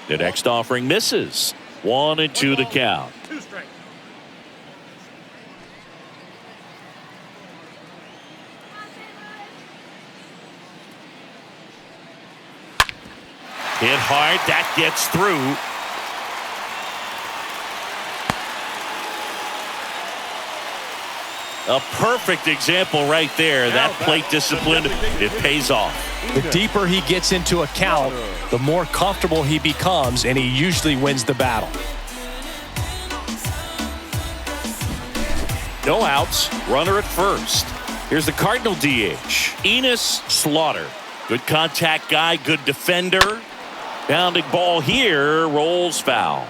The next offering misses. 1-2 the count. 2 straight. Hit hard. That gets through. A perfect example right there. That plate discipline, it pays off. The deeper he gets into a count, the more comfortable he becomes, and he usually wins the battle. No outs. Runner at first. Here's the Cardinal DH. Enos Slaughter. Good contact guy. Good defender. Bounding ball here. Rolls foul.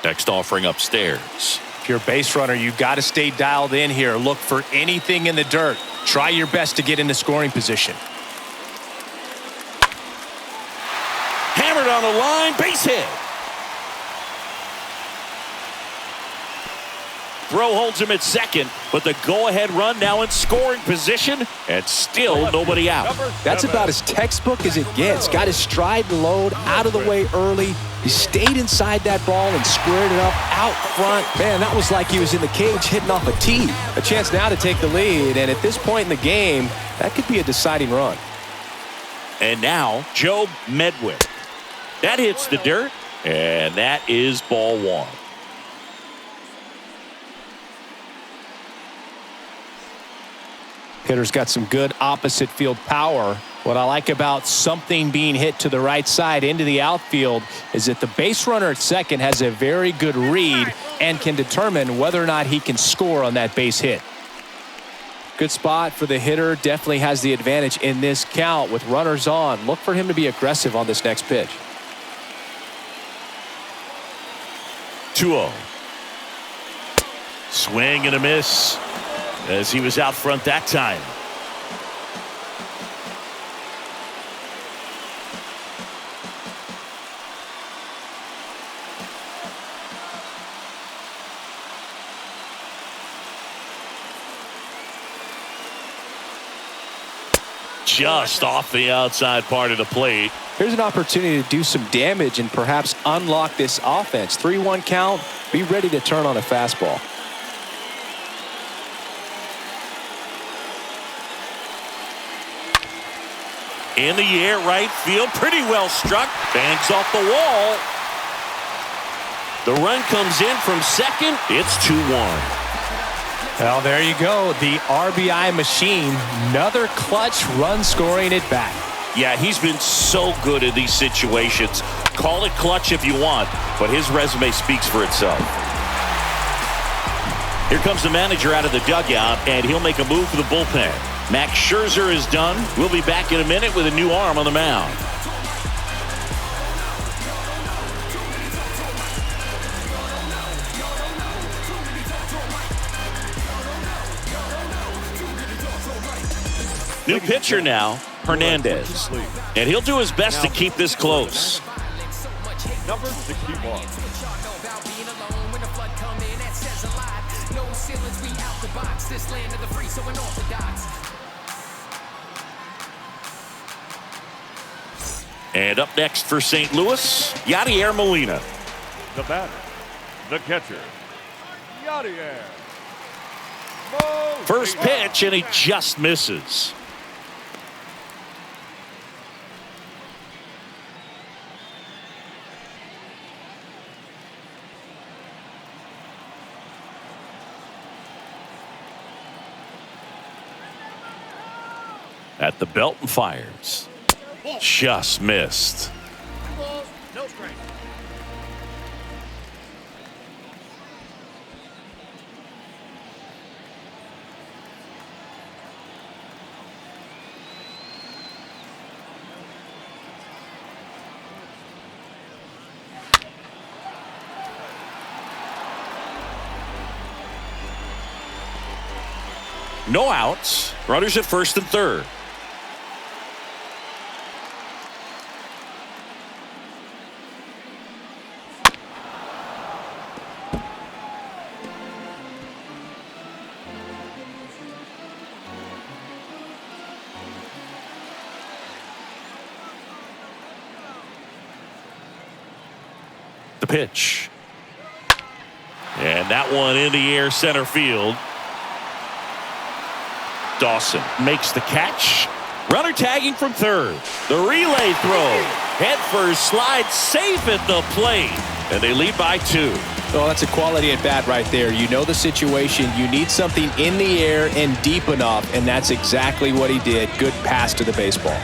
Next offering upstairs. If you're a base runner, you've got to stay dialed in here. Look for anything in the dirt. Try your best to get into scoring position. Hammered on the line, base hit. Throw holds him at second, but the go-ahead run now in scoring position, and still nobody out. That's about as textbook as it gets. Got his stride and load out of the way early. He stayed inside that ball and squared it up out front. Man, that was like he was in the cage hitting off a tee. A chance now to take the lead, and at this point in the game, that could be a deciding run. And now, Joe Medwick. That hits the dirt, and that is ball 1. Hitter's got some good opposite field power. What I like about something being hit to the right side into the outfield is that the base runner at second has a very good read and can determine whether or not he can score on that base hit. Good spot for the hitter. Definitely has the advantage in this count with runners on. Look for him to be aggressive on this next pitch. 2-0. Swing and a miss as he was out front that time. just off the outside part of the plate. Here's an opportunity to do some damage and perhaps unlock this offense. 3-1 count. Be ready to turn on a fastball. In the air, right field, pretty well struck. Bangs off the wall. The run comes in from second. It's 2-1. Well, there you go. The RBI machine. Another clutch run scoring at bat. Yeah, he's been so good in these situations. Call it clutch if you want, but his resume speaks for itself. Here comes the manager out of the dugout, and he'll make a move for the bullpen. Max Scherzer is done. We'll be back in a minute with a new arm on the mound. New pitcher now, Hernandez. And he'll do his best to keep this close. Number 61. And up next for St. Louis, Yadier Molina. The batter, the catcher, Yadier. First pitch, and he just misses. At the belt and fires. Just missed. 2 balls, no strike. No outs. Runners at first and third. The pitch. And that one in the air center field. Dawson makes the catch. Runner tagging from third. The relay throw. Head first, slide safe at the plate. And they lead by 2. Oh, that's a quality at bat right there. You know the situation. You need something in the air and deep enough, and that's exactly what he did. Good pass to the baseball.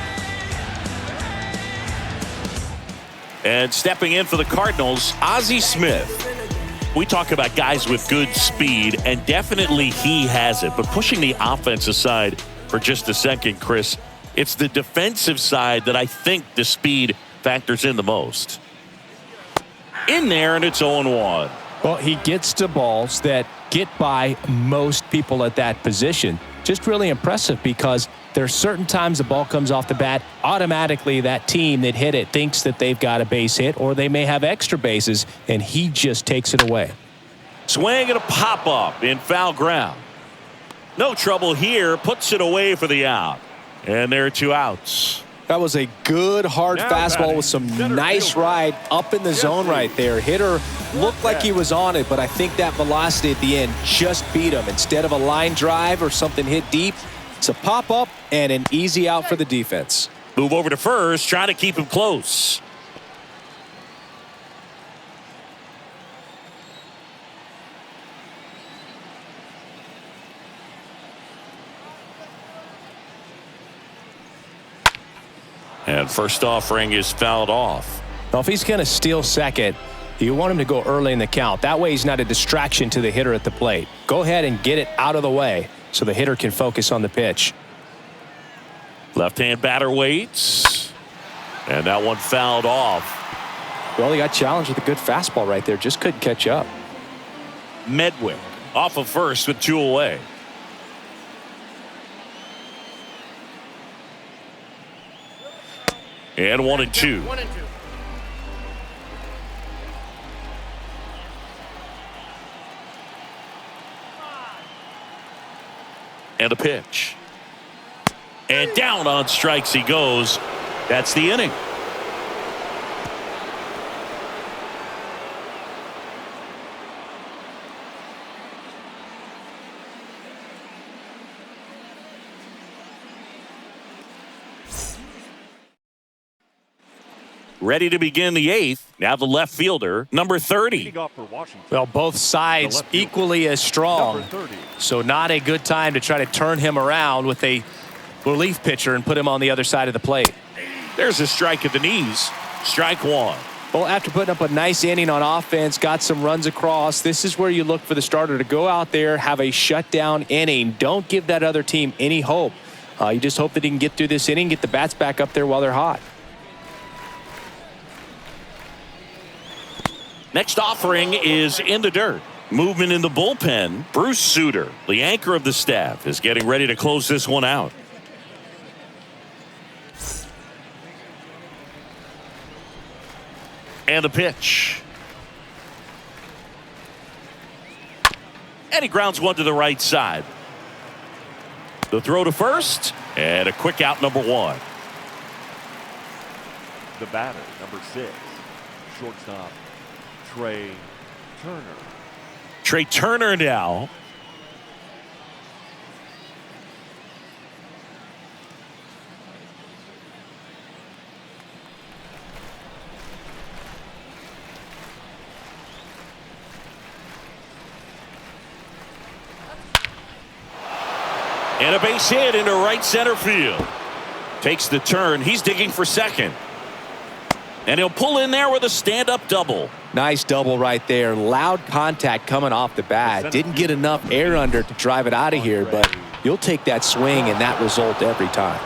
And stepping in for the Cardinals, Ozzie Smith. We talk about guys with good speed, and definitely he has it. But pushing the offense aside for just a second, Chris, it's the defensive side that I think the speed factors in the most. In there, and it's 0-1. Well, he gets to balls that get by most people at that position. Just really impressive because there's certain times the ball comes off the bat, automatically that team that hit it thinks that they've got a base hit or they may have extra bases, and he just takes it away. Swing and a pop-up in foul ground. No trouble here, puts it away for the out. And there are 2 outs. That was a good hard fastball with some nice ride up in the zone right there. Hitter looked like he was on it, but I think that velocity at the end just beat him. Instead of a line drive or something hit deep, it's a pop-up and an easy out for the defense. Move over to first, trying to keep him close. And first offering is fouled off. Well, if he's going to steal second, you want him to go early in the count. That way he's not a distraction to the hitter at the plate. Go ahead and get it out of the way so the hitter can focus on the pitch. Left-hand batter waits. And that one fouled off. Well, he got challenged with a good fastball right there. Just couldn't catch up. Medwick off of first with 2 away. And 1-2. 1-2. And a pitch. And down on strikes he goes. That's the inning. Ready to begin the eighth. Now the left fielder, number 30. Leading off for Washington, Well, both sides left fielder, equally as strong. number 30. So not a good time to try to turn him around with a relief pitcher and put him on the other side of the plate. There's a strike at the knees. Strike one. Well, after putting up a nice inning on offense, got some runs across, this is where you look for the starter to go out there, have a shutdown inning. Don't give that other team any hope. You just hope that he can get through this inning, get the bats back up there while they're hot. Next offering is in the dirt. Movement in the bullpen. Bruce Sutter, the anchor of the staff, is getting ready to close this one out. And the pitch. And he grounds one to the right side. The throw to first, and a quick out, number one. The batter, number 6, shortstop, Trey Turner. Trey Turner now. And a base hit into right center field. Takes the turn. He's digging for second. And he'll pull in there with a stand-up double. Nice double right there. Loud contact coming off the bat. Didn't get enough air under to drive it out of here, but you'll take that swing and that result every time.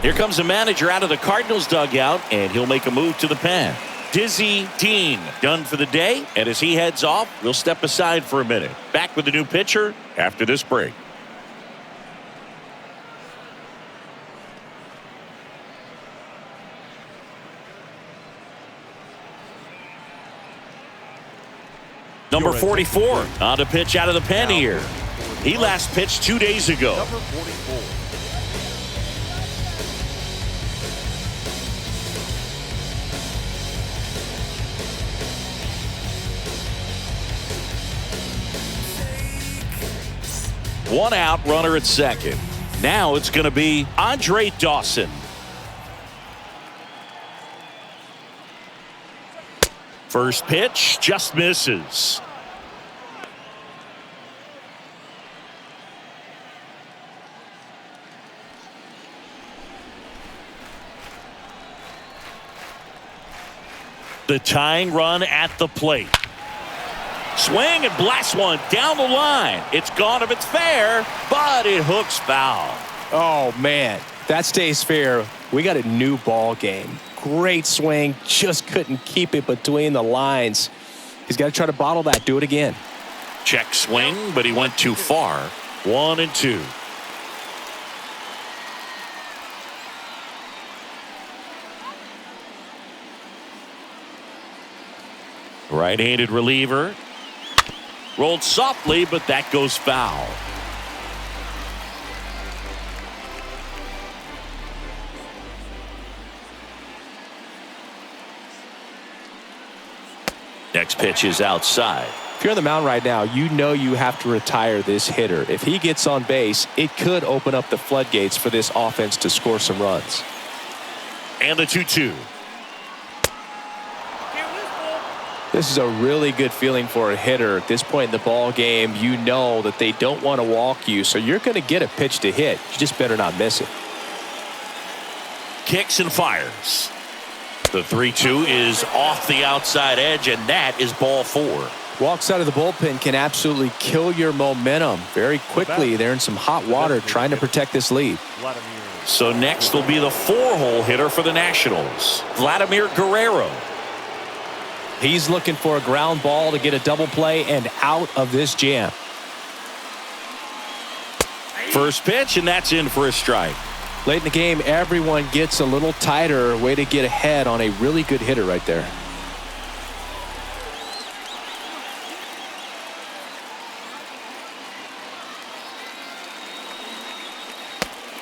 Here comes the manager out of the Cardinals dugout, and he'll make a move to the pen. Dizzy Dean done for the day, and as he heads off, we'll step aside for a minute. Back with the new pitcher after this break. Number 44 on to pitch out of the pen here. He last pitched 2 days ago. Number 44. One out, runner at second. Now it's going to be Andre Dawson. First pitch just misses. The tying run at the plate. Swing and blast one down the line. It's gone if it's fair, but it hooks foul. Oh, man. If that stays fair, we got a new ball game. Great swing. Just couldn't keep it between the lines. He's got to try to bottle that. Do it again. Check swing, but he went too far. 1-2. Right-handed reliever. Rolled softly, but that goes foul. Next pitch is outside. If you're on the mound right now, you know you have to retire this hitter. If he gets on base, it could open up the floodgates for this offense to score some runs. And the 2-2. This is a really good feeling for a hitter. At this point in the ball game, you know that they don't want to walk you, so you're going to get a pitch to hit. You just better not miss it. Kicks and fires. The 3-2 is off the outside edge, and that is ball 4. Walks out of the bullpen can absolutely kill your momentum very quickly. They're in some hot water trying to protect this lead. So next will be the 4-hole hitter for the Nationals, Vladimir Guerrero. He's looking for a ground ball to get a double play and out of this jam. First pitch, and that's in for a strike. Late in the game, everyone gets a little tighter. Way to get ahead on a really good hitter right there.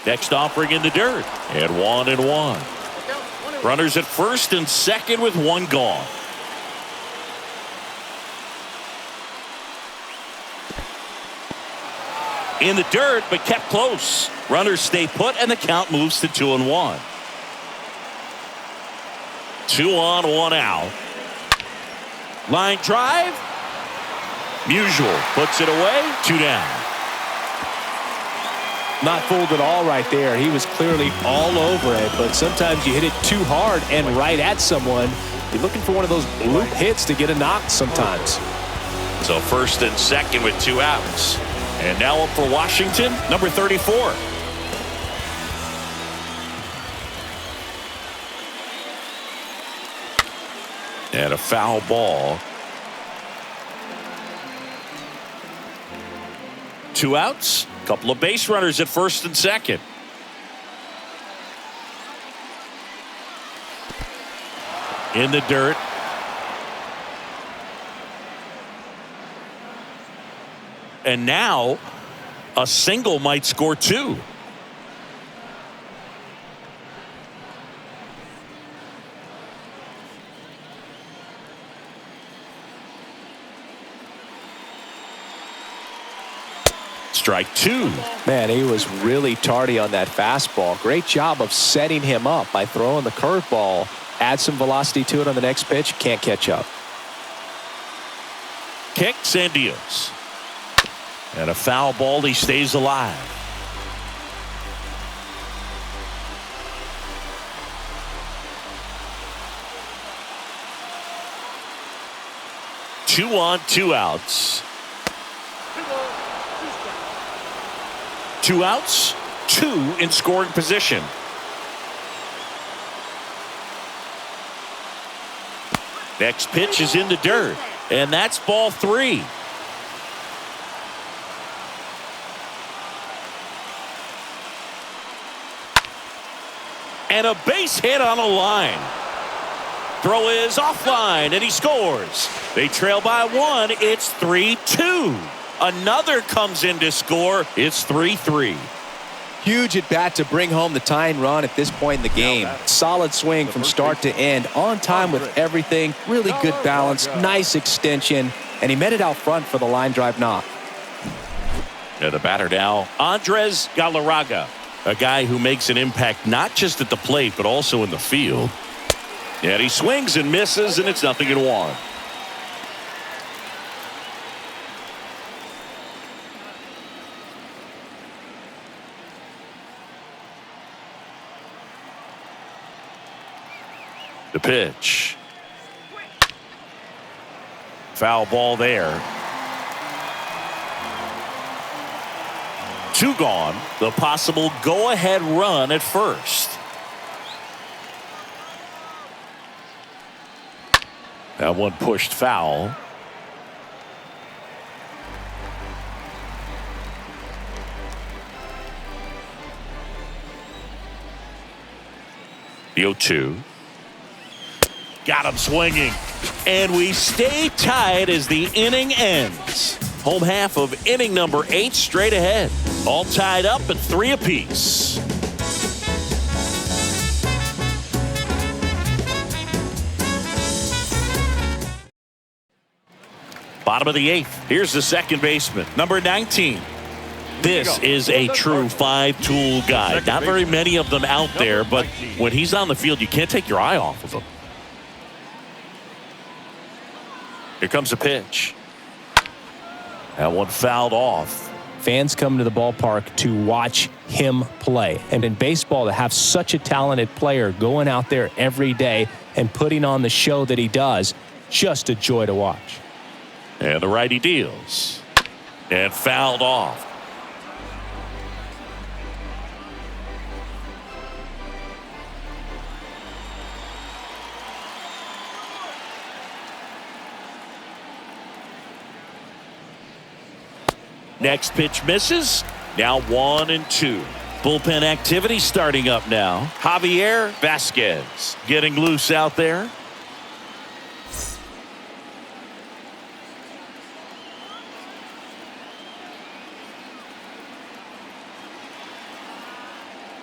Next offering in the dirt. And 1-1. Runners at first and second with one gone. In the dirt, but kept close. Runners stay put, and the count moves to 2-1. 2 on, 1 out. Line drive. Musial puts it away. 2 down. Not fooled at all right there. He was clearly all over it, but sometimes you hit it too hard and right at someone. You're looking for one of those bloop hits to get a knock sometimes. So first and second with 2 outs. And now up for Washington, number 34. And a foul ball. 2 outs. Couple of base runners at first and second. In the dirt. And now a single might score 2. Strike 2. Man, he was really tardy on that fastball. Great job of setting him up by throwing the curveball. Add some velocity to it on the next pitch. Can't catch up. Kicks and deals. And a foul ball. He stays alive. Two on, 2 outs. 2 outs, 2 in scoring position. Next pitch is in the dirt, and that's ball 3. And a base hit on a line. Throw is offline, and he scores. They trail by 1. It's 3-2. Another comes in to score. It's 3-3. Huge at bat to bring home the tying run at this point in the game. Solid swing from start to end. On time with everything. Really good balance. Nice extension. And he met it out front for the line drive knock. And the batter now, Andres Galarraga. A guy who makes an impact not just at the plate, but also in the field. And he swings and misses, and it's 0-1. The pitch. Foul ball there. 2 gone. The possible go-ahead run at first. That one pushed foul. The 0-2. Got him swinging. And we stay tied as the inning ends. Home half of inning number 8 straight ahead. All tied up at 3 apiece. Bottom of the 8th. Here's the second baseman, number 19. This is a true 5-tool guy. Not very many of them out there, but when he's on the field, you can't take your eye off of him. Here comes a pitch. That one fouled off. Fans come to the ballpark to watch him play. And in baseball, to have such a talented player going out there every day and putting on the show that he does, just a joy to watch. And the righty deals. And fouled off. Next pitch misses. Now 1-2. Bullpen activity starting up now. Javier Vasquez getting loose out there.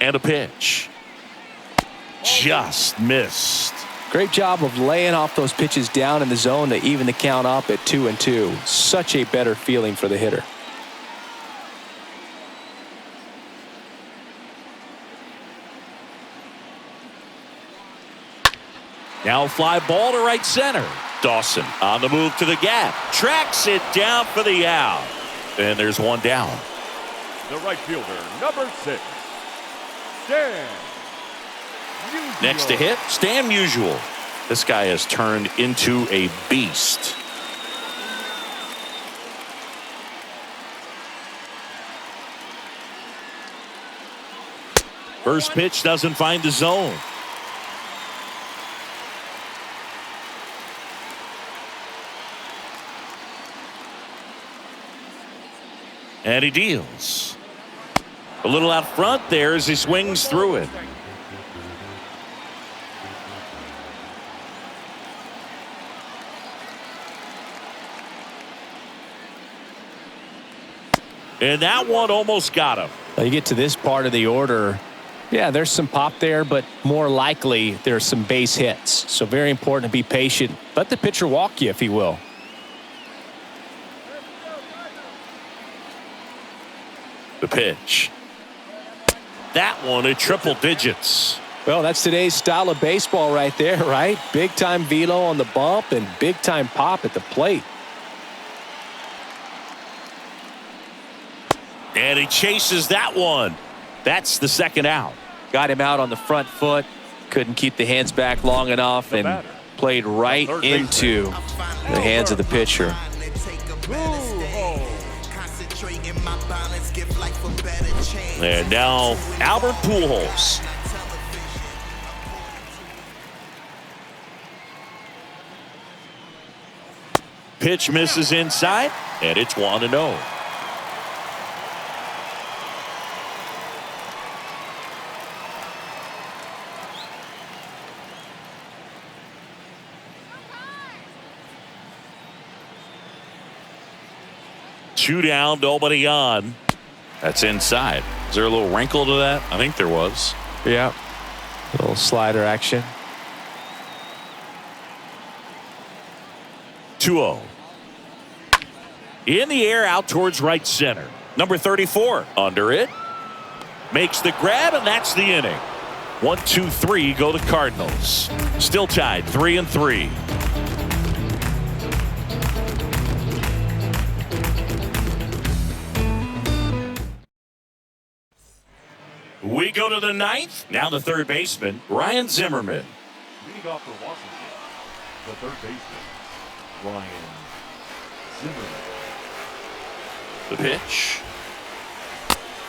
And a pitch. Just missed. Great job of laying off those pitches down in the zone to even the count up at 2-2. Such a better feeling for the hitter. Now fly ball to right center. Dawson on the move to the gap. Tracks it down for the out. And there's one down. The right fielder, number 6, Stan Musial. Next to hit, Stan Musial. This guy has turned into a beast. First pitch doesn't find the zone. And he deals. A little out front there as he swings through it. And that one almost got him. You get to this part of the order. Yeah, there's some pop there, but more likely there's some base hits. So very important to be patient. Let the pitcher walk you if he will. The pitch. That one at triple digits. Well, that's today's style of baseball right there, right? Big time velo on the bump and big time pop at the plate. And he chases that one. That's the second out. Got him out on the front foot. Couldn't keep the hands back long enough and played right into the hands of the pitcher. And now Albert Pujols. Pitch misses inside, and it's 1-0. Two down, nobody on. That's inside. Is there a little wrinkle to that? I think there was. Yeah. A little slider action. 2-0. In the air out towards right center. Number 34 under it. Makes the grab, and that's the inning. 1-2-3 go the Cardinals. Still tied 3-3. We go to the ninth. Now the third baseman, Ryan Zimmerman. Leading off for Washington, the third baseman, Ryan Zimmerman. The pitch.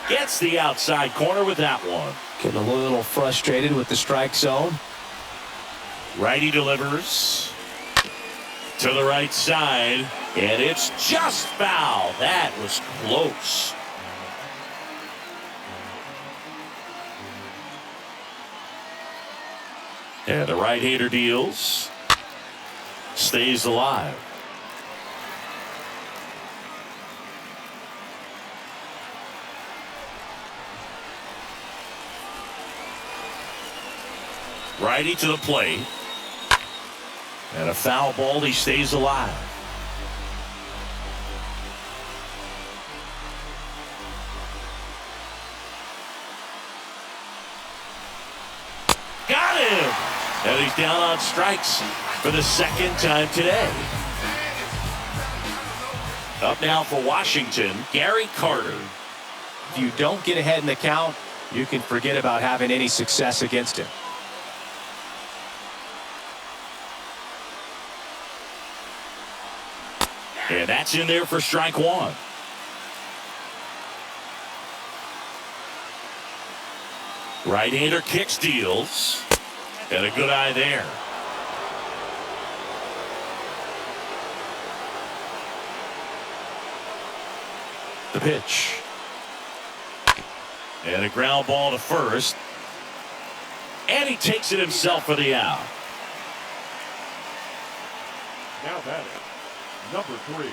Gets the outside corner with that one. Getting a little frustrated with the strike zone. Righty delivers to the right side, and it's just foul. That was close. And the right-hander deals. Stays alive. Righty to the plate. And a foul ball. He stays alive. Got him! And he's down on strikes for the second time today. Up now for Washington, Gary Carter. If you don't get ahead in the count, you can forget about having any success against him. And that's in there for strike one. Right-hander kicks, deals. And a good eye there. The pitch. And a ground ball to first. And he takes it himself for the out. Now batting, number 3,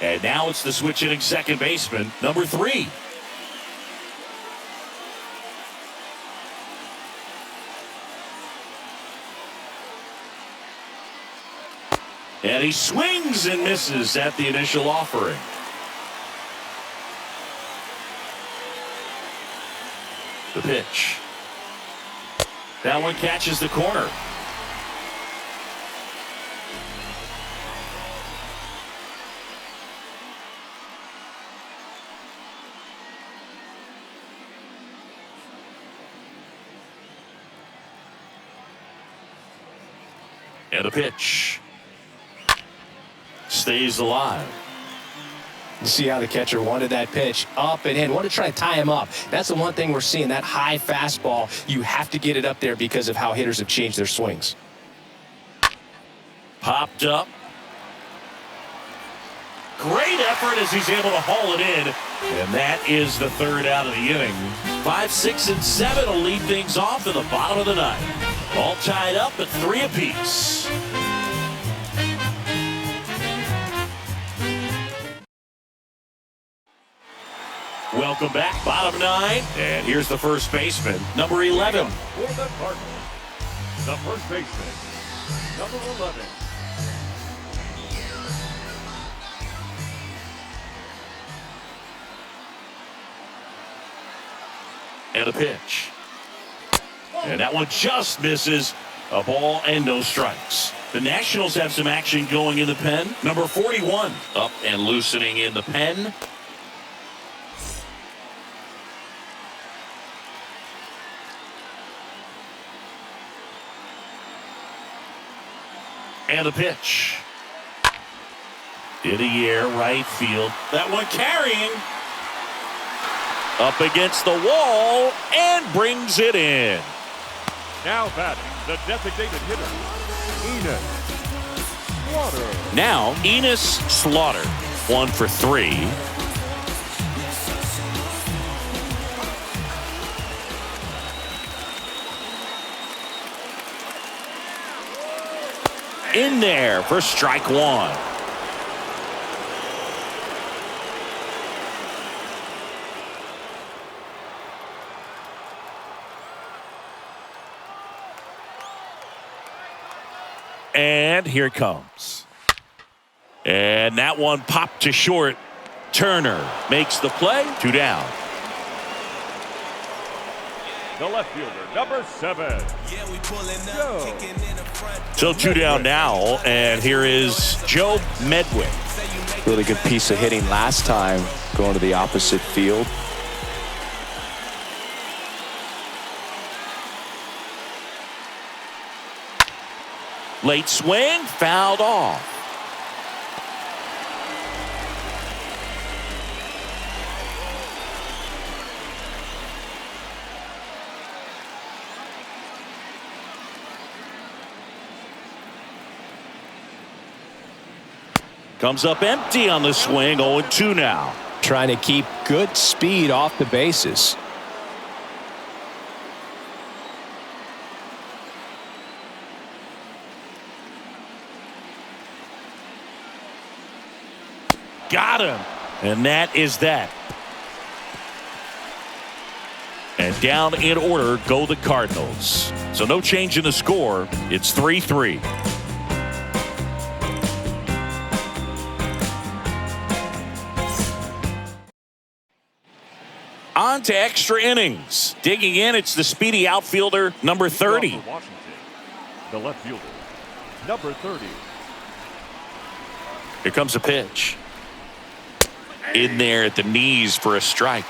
And now it's the switch hitting second baseman, number 3. And he swings and misses at the initial offering. The pitch. That one catches the corner. And a pitch. Stays alive. You see how the catcher wanted that pitch up and in. Want to try to tie him up. That's the one thing we're seeing, that high fastball. You have to get it up there because of how hitters have changed their swings. Popped up. Great effort as he's able to haul it in. And that is the third out of the inning. 5, 6, and 7 will lead things off in the bottom of the ninth. All tied up at 3 apiece. Welcome back, bottom 9. And here's the first baseman, number 11. For the Cardinals, the first baseman, number 11. And a pitch. And that one just misses. A ball and no strikes. The Nationals have some action going in the pen. Number 41 up and loosening in the pen. And a pitch. In the air, right field. That one carrying. Up against the wall and brings it in. Now batting, the designated hitter, Enos Slaughter. Now, Enos Slaughter, 1 for 3. In there for strike 1. And here it comes. And that one popped to short. Turner makes the play. 2 down. The left fielder, number 7. Joe. So 2 down now, and here is Joe Medwick. Really good piece of hitting last time, going to the opposite field. Late swing, fouled off. Comes up empty on the swing, 0-2 now. Trying to keep good speed off the bases. Got him. And that is that. And down in order go the Cardinals. So no change in the score. It's 3-3. On to extra innings. Digging in, it's the speedy outfielder, number 30. For Washington, the left fielder, number 30. Here comes a pitch. In there at the knees for a strike.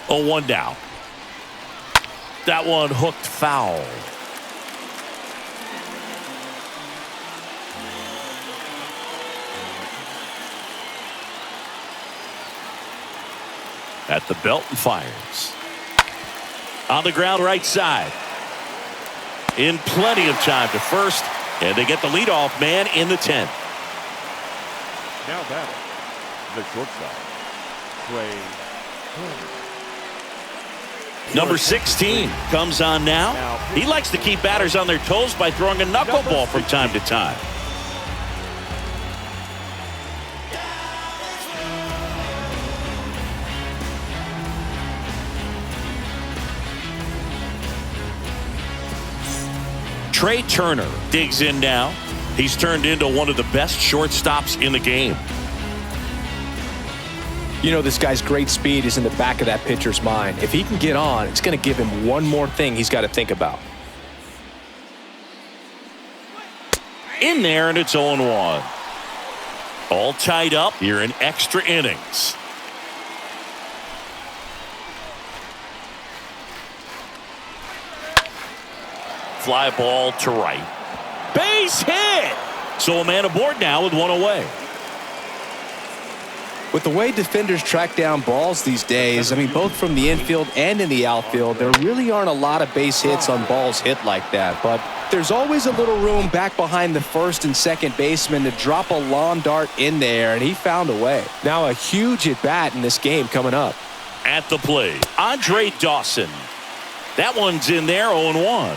Oh, 1 down. That one hooked foul. At the belt and fires. On the ground right side. In plenty of time to first. And they get the leadoff man in the 10th. Now batting, the shortstop, Trey. Number 16 comes on now. He likes to keep batters on their toes by throwing a knuckleball from time to time. Trey Turner digs in now. He's turned into one of the best shortstops in the game. You know, this guy's great speed is in the back of that pitcher's mind. If he can get on, it's going to give him one more thing he's got to think about. In there, and it's 0-1. All tied up here in extra innings. Fly ball to right. Base hit! So a man aboard now with one away. With the way defenders track down balls these days, I mean, both from the infield and in the outfield, there really aren't a lot of base hits on balls hit like that. But there's always a little room back behind the first and second baseman to drop a lawn dart in there, and he found a way. Now a huge at-bat in this game coming up. At the plate, Andre Dawson. That one's in there, 0-1.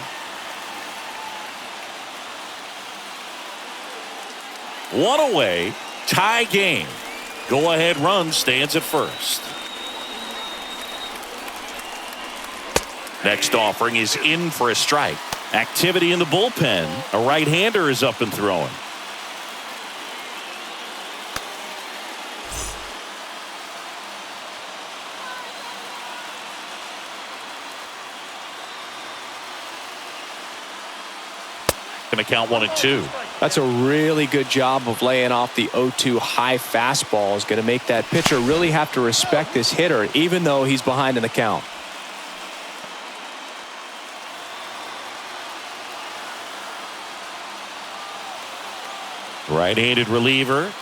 One away, tie game. Go-ahead run stands at first. Next offering is in for a strike. Activity in the bullpen. A right-hander is up and throwing. Going to count 1-2. That's a really good job of laying off the 0-2 high fastball. Is going to make that pitcher really have to respect this hitter, even though he's behind in the count. Right-handed reliever.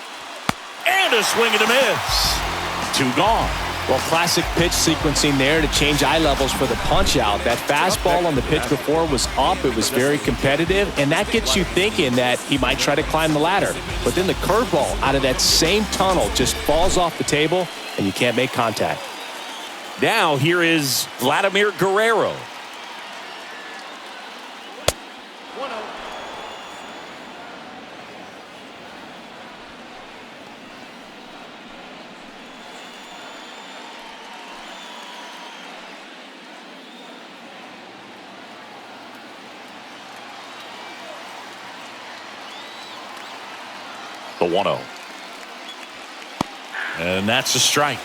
And a swing and a miss. 2 gone. Well, classic pitch sequencing there to change eye levels for the punch out. That fastball on the pitch before was up. It was very competitive, and that gets you thinking that he might try to climb the ladder. But then the curveball out of that same tunnel just falls off the table, and you can't make contact. Now here is Vladimir Guerrero. The 1-0. And that's a strike.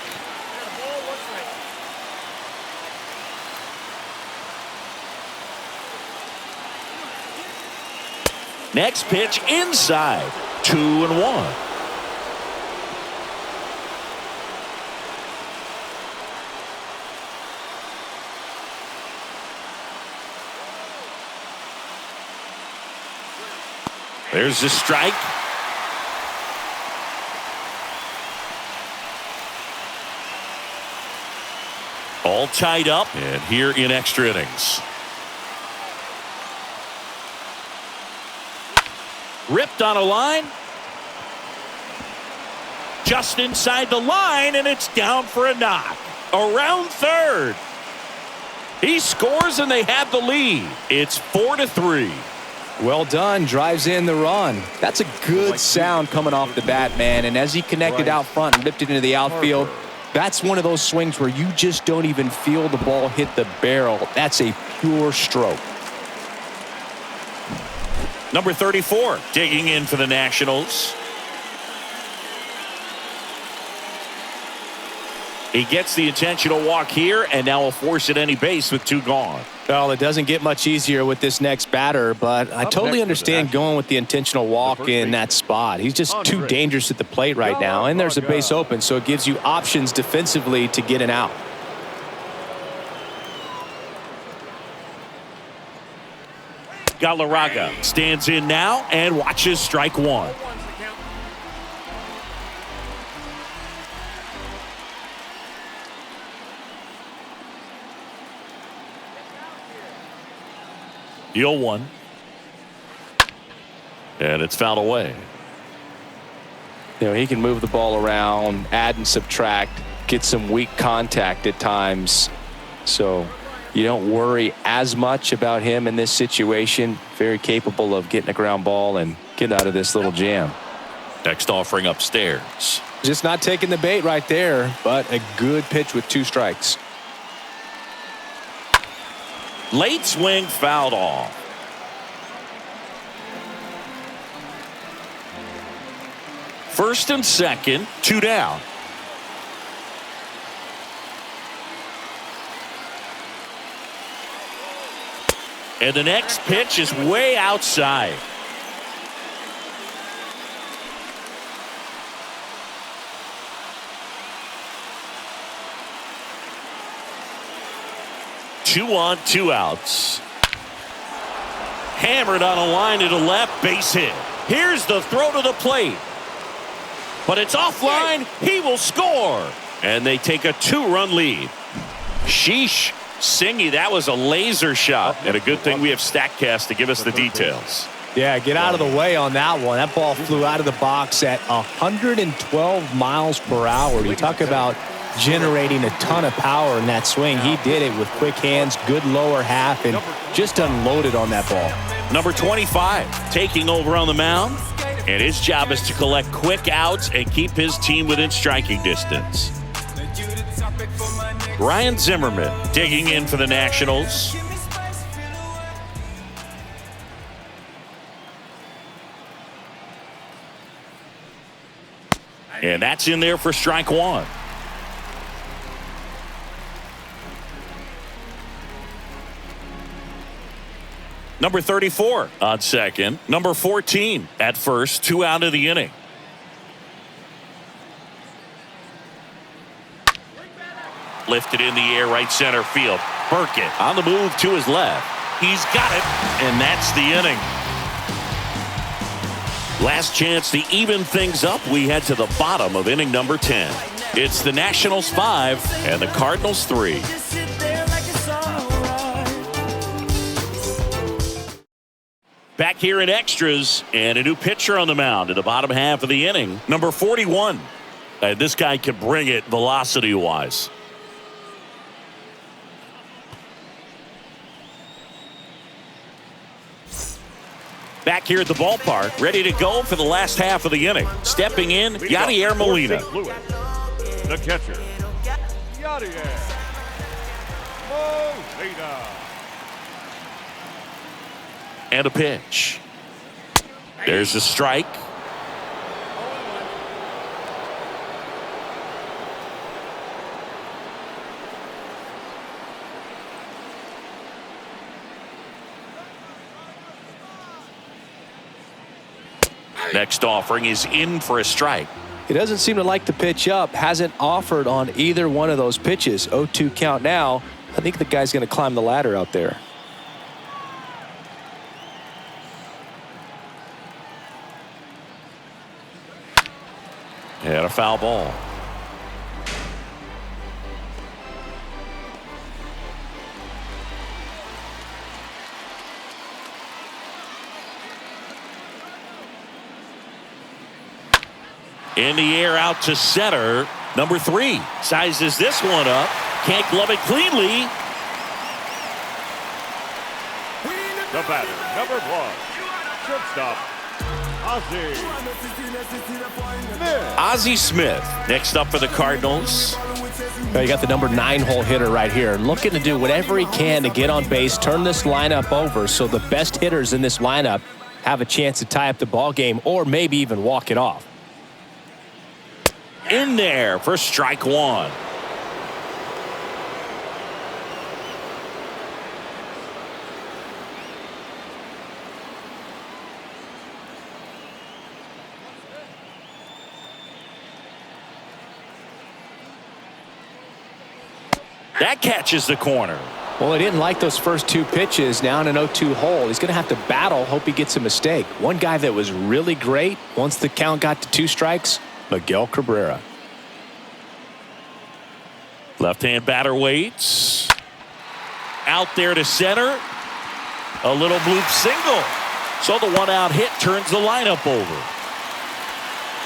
Next pitch inside. 2-1. There's the strike. All tied up, and here in extra innings. Ripped on a line. Just inside the line, and it's down for a knock. Around third. He scores, and they have the lead. It's 4-3. Well done. Drives in the run. That's a good sound coming off the bat, man. And as he connected out front and ripped it into the outfield, that's one of those swings where you just don't even feel the ball hit the barrel. That's a pure stroke. Number 34 digging in for the Nationals. He gets the intentional walk here, and now will force at any base with 2 gone. Well, it doesn't get much easier with this next batter, but I totally understand going with the intentional walk in that spot. He's just too dangerous at the plate right now, and there's a base open, so it gives you options defensively to get an out. Galarraga stands in now and watches strike 1. The 0-1. And it's fouled away. You know, he can move the ball around, add and subtract, get some weak contact at times. So You don't worry as much about him in this situation. Very capable of getting a ground ball and getting out of this little jam. Next offering upstairs. Just not taking the bait right there, but a good pitch with 2 strikes. Late swing fouled off. First and second, 2 down. And the next pitch is way outside. Two on, 2 outs. Hammered on a line to the left, base hit. Here's the throw to the plate. But it's offline. He will score. And they take a 2-run lead. Sheesh. Singy, that was a laser shot. And a good thing we have StatCast to give us the details. Yeah, get out of the way on that one. That ball flew out of the box at 112 miles per hour. You talk about generating a ton of power in that swing. He did it with quick hands, good lower half, and just unloaded on that ball. Number 25 taking over on the mound. And his job is to collect quick outs and keep his team within striking distance. Ryan Zimmerman digging in for the Nationals. And that's in there for strike 1. Number 34 on second. Number 14 at first. 2 out of the inning. Lifted in the air, right center field. Burkett on the move to his left. He's got it, and that's the inning. Last chance to even things up. We head to the bottom of inning number 10. It's the Nationals 5 and the Cardinals 3. Back here in extras, and a new pitcher on the mound in the bottom half of the inning. Number 41. And this guy can bring it velocity-wise. Back here at the ballpark, ready to go for the last half of the inning. Stepping in, Yadier Molina. The catcher, Yadier Molina. And a pitch. There's a strike. Next offering is in for a strike. He doesn't seem to like the pitch up. Hasn't offered on either one of those pitches. 0-2 count now. I think the guy's going to climb the ladder out there. And a foul ball. In the air out to center. Number 3 sizes this one up. Can't glove it cleanly. The batter, number 1, shortstop, Ozzie Smith. Ozzie Smith next up for the Cardinals. You got the number 9 hole hitter right here, looking to do whatever he can to get on base, turn this lineup over so the best hitters in this lineup have a chance to tie up the ball game or maybe even walk it off. In there for strike 1. That catches the corner. Well, he didn't like those first 2 pitches. Now in an 0-2 hole, he's going to have to battle, hope he gets a mistake. One guy that was really great once the count got to 2 strikes, Miguel Cabrera. Left-hand batter waits. Out there to center. A little bloop single. So the 1-out hit turns the lineup over.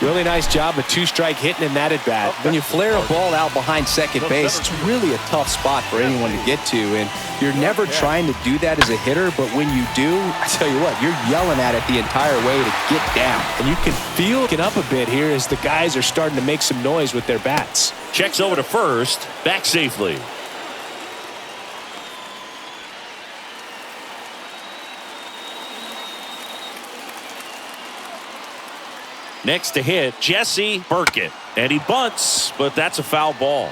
Really nice job of two-strike hitting in that at-bat. When you flare a ball out behind second base, it's really a tough spot for anyone to get to, and you're never trying to do that as a hitter, but when you do, I tell you what, you're yelling at it the entire way to get down. And you can feel it up a bit here as the guys are starting to make some noise with their bats. Checks over to first, back safely. Next to hit, Jesse Burkett. And he bunts, but that's a foul ball.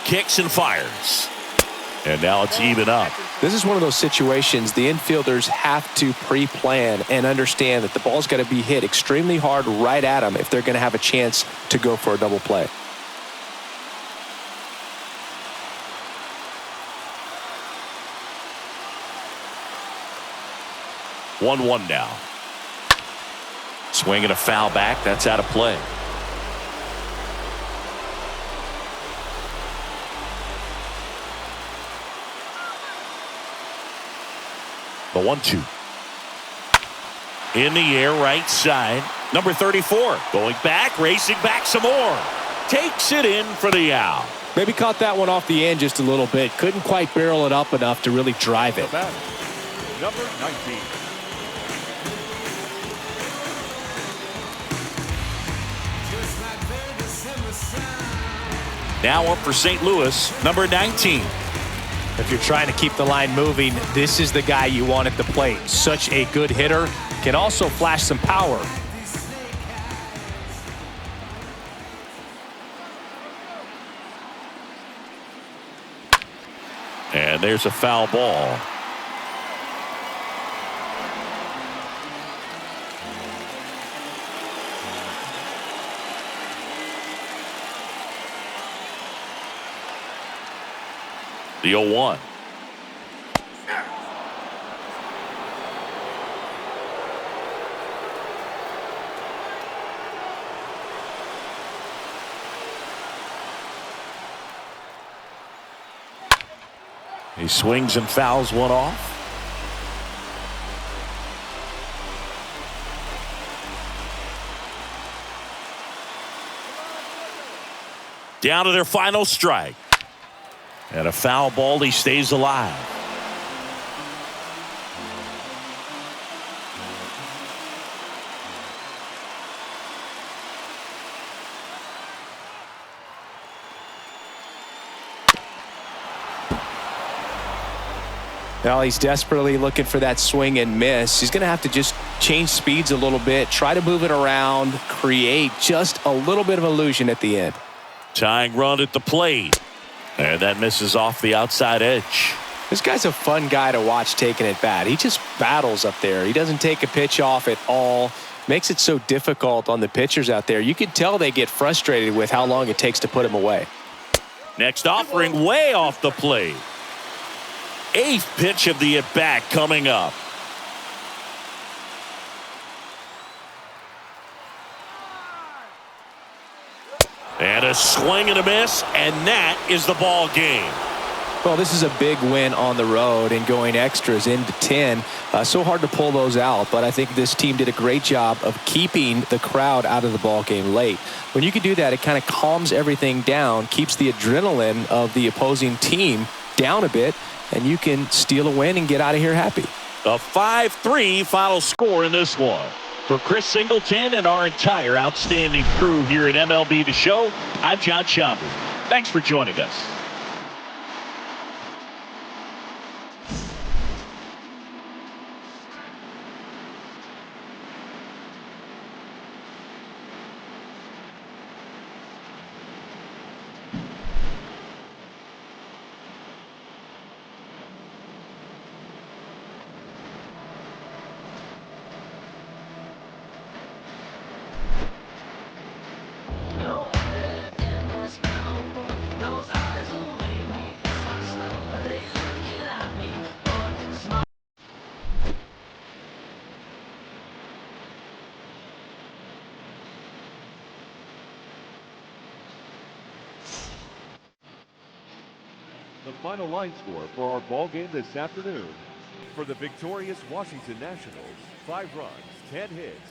Kicks and fires. And now it's even up. This is one of those situations the infielders have to pre-plan and understand that the ball's got to be hit extremely hard right at them if they're going to have a chance to go for a double play. One now. Swinging a foul back. That's out of play. The 1-2. In the air, right side. Number 34. Going back, racing back some more. Takes it in for the out. Maybe caught that one off the end just a little bit. Couldn't quite barrel it up enough to really drive it. Number 19. Now up for St. Louis, number 19. If you're trying to keep the line moving, this is the guy you want at the plate. Such a good hitter. Can also flash some power. And there's a foul ball. The 0-1. He swings and fouls one off. Down to their final strike. And a foul ball, he stays alive. Now he's desperately looking for that swing and miss. He's going to have to just change speeds a little bit, try to move it around, create just a little bit of illusion at the end. Tying run at the plate. And that misses off the outside edge. This guy's a fun guy to watch taking at bat. He just battles up there. He doesn't take a pitch off at all. Makes it so difficult on the pitchers out there. You can tell they get frustrated with how long it takes to put him away. Next offering way off the plate. 8th pitch of the at-bat coming up. And a swing and a miss, and that is the ball game. Well, this is a big win on the road and going extras into 10. So hard to pull those out, but I think this team did a great job of keeping the crowd out of the ball game late. When you can do that, it kind of calms everything down, keeps the adrenaline of the opposing team down a bit, and you can steal a win and get out of here happy. A 5-3 final score in this one. For Chris Singleton and our entire outstanding crew here at MLB The Show, I'm John Schaumburg. Thanks for joining us. Those eyes The final line score for our ball game this afternoon. For the victorious Washington Nationals, 5 runs, 10 hits,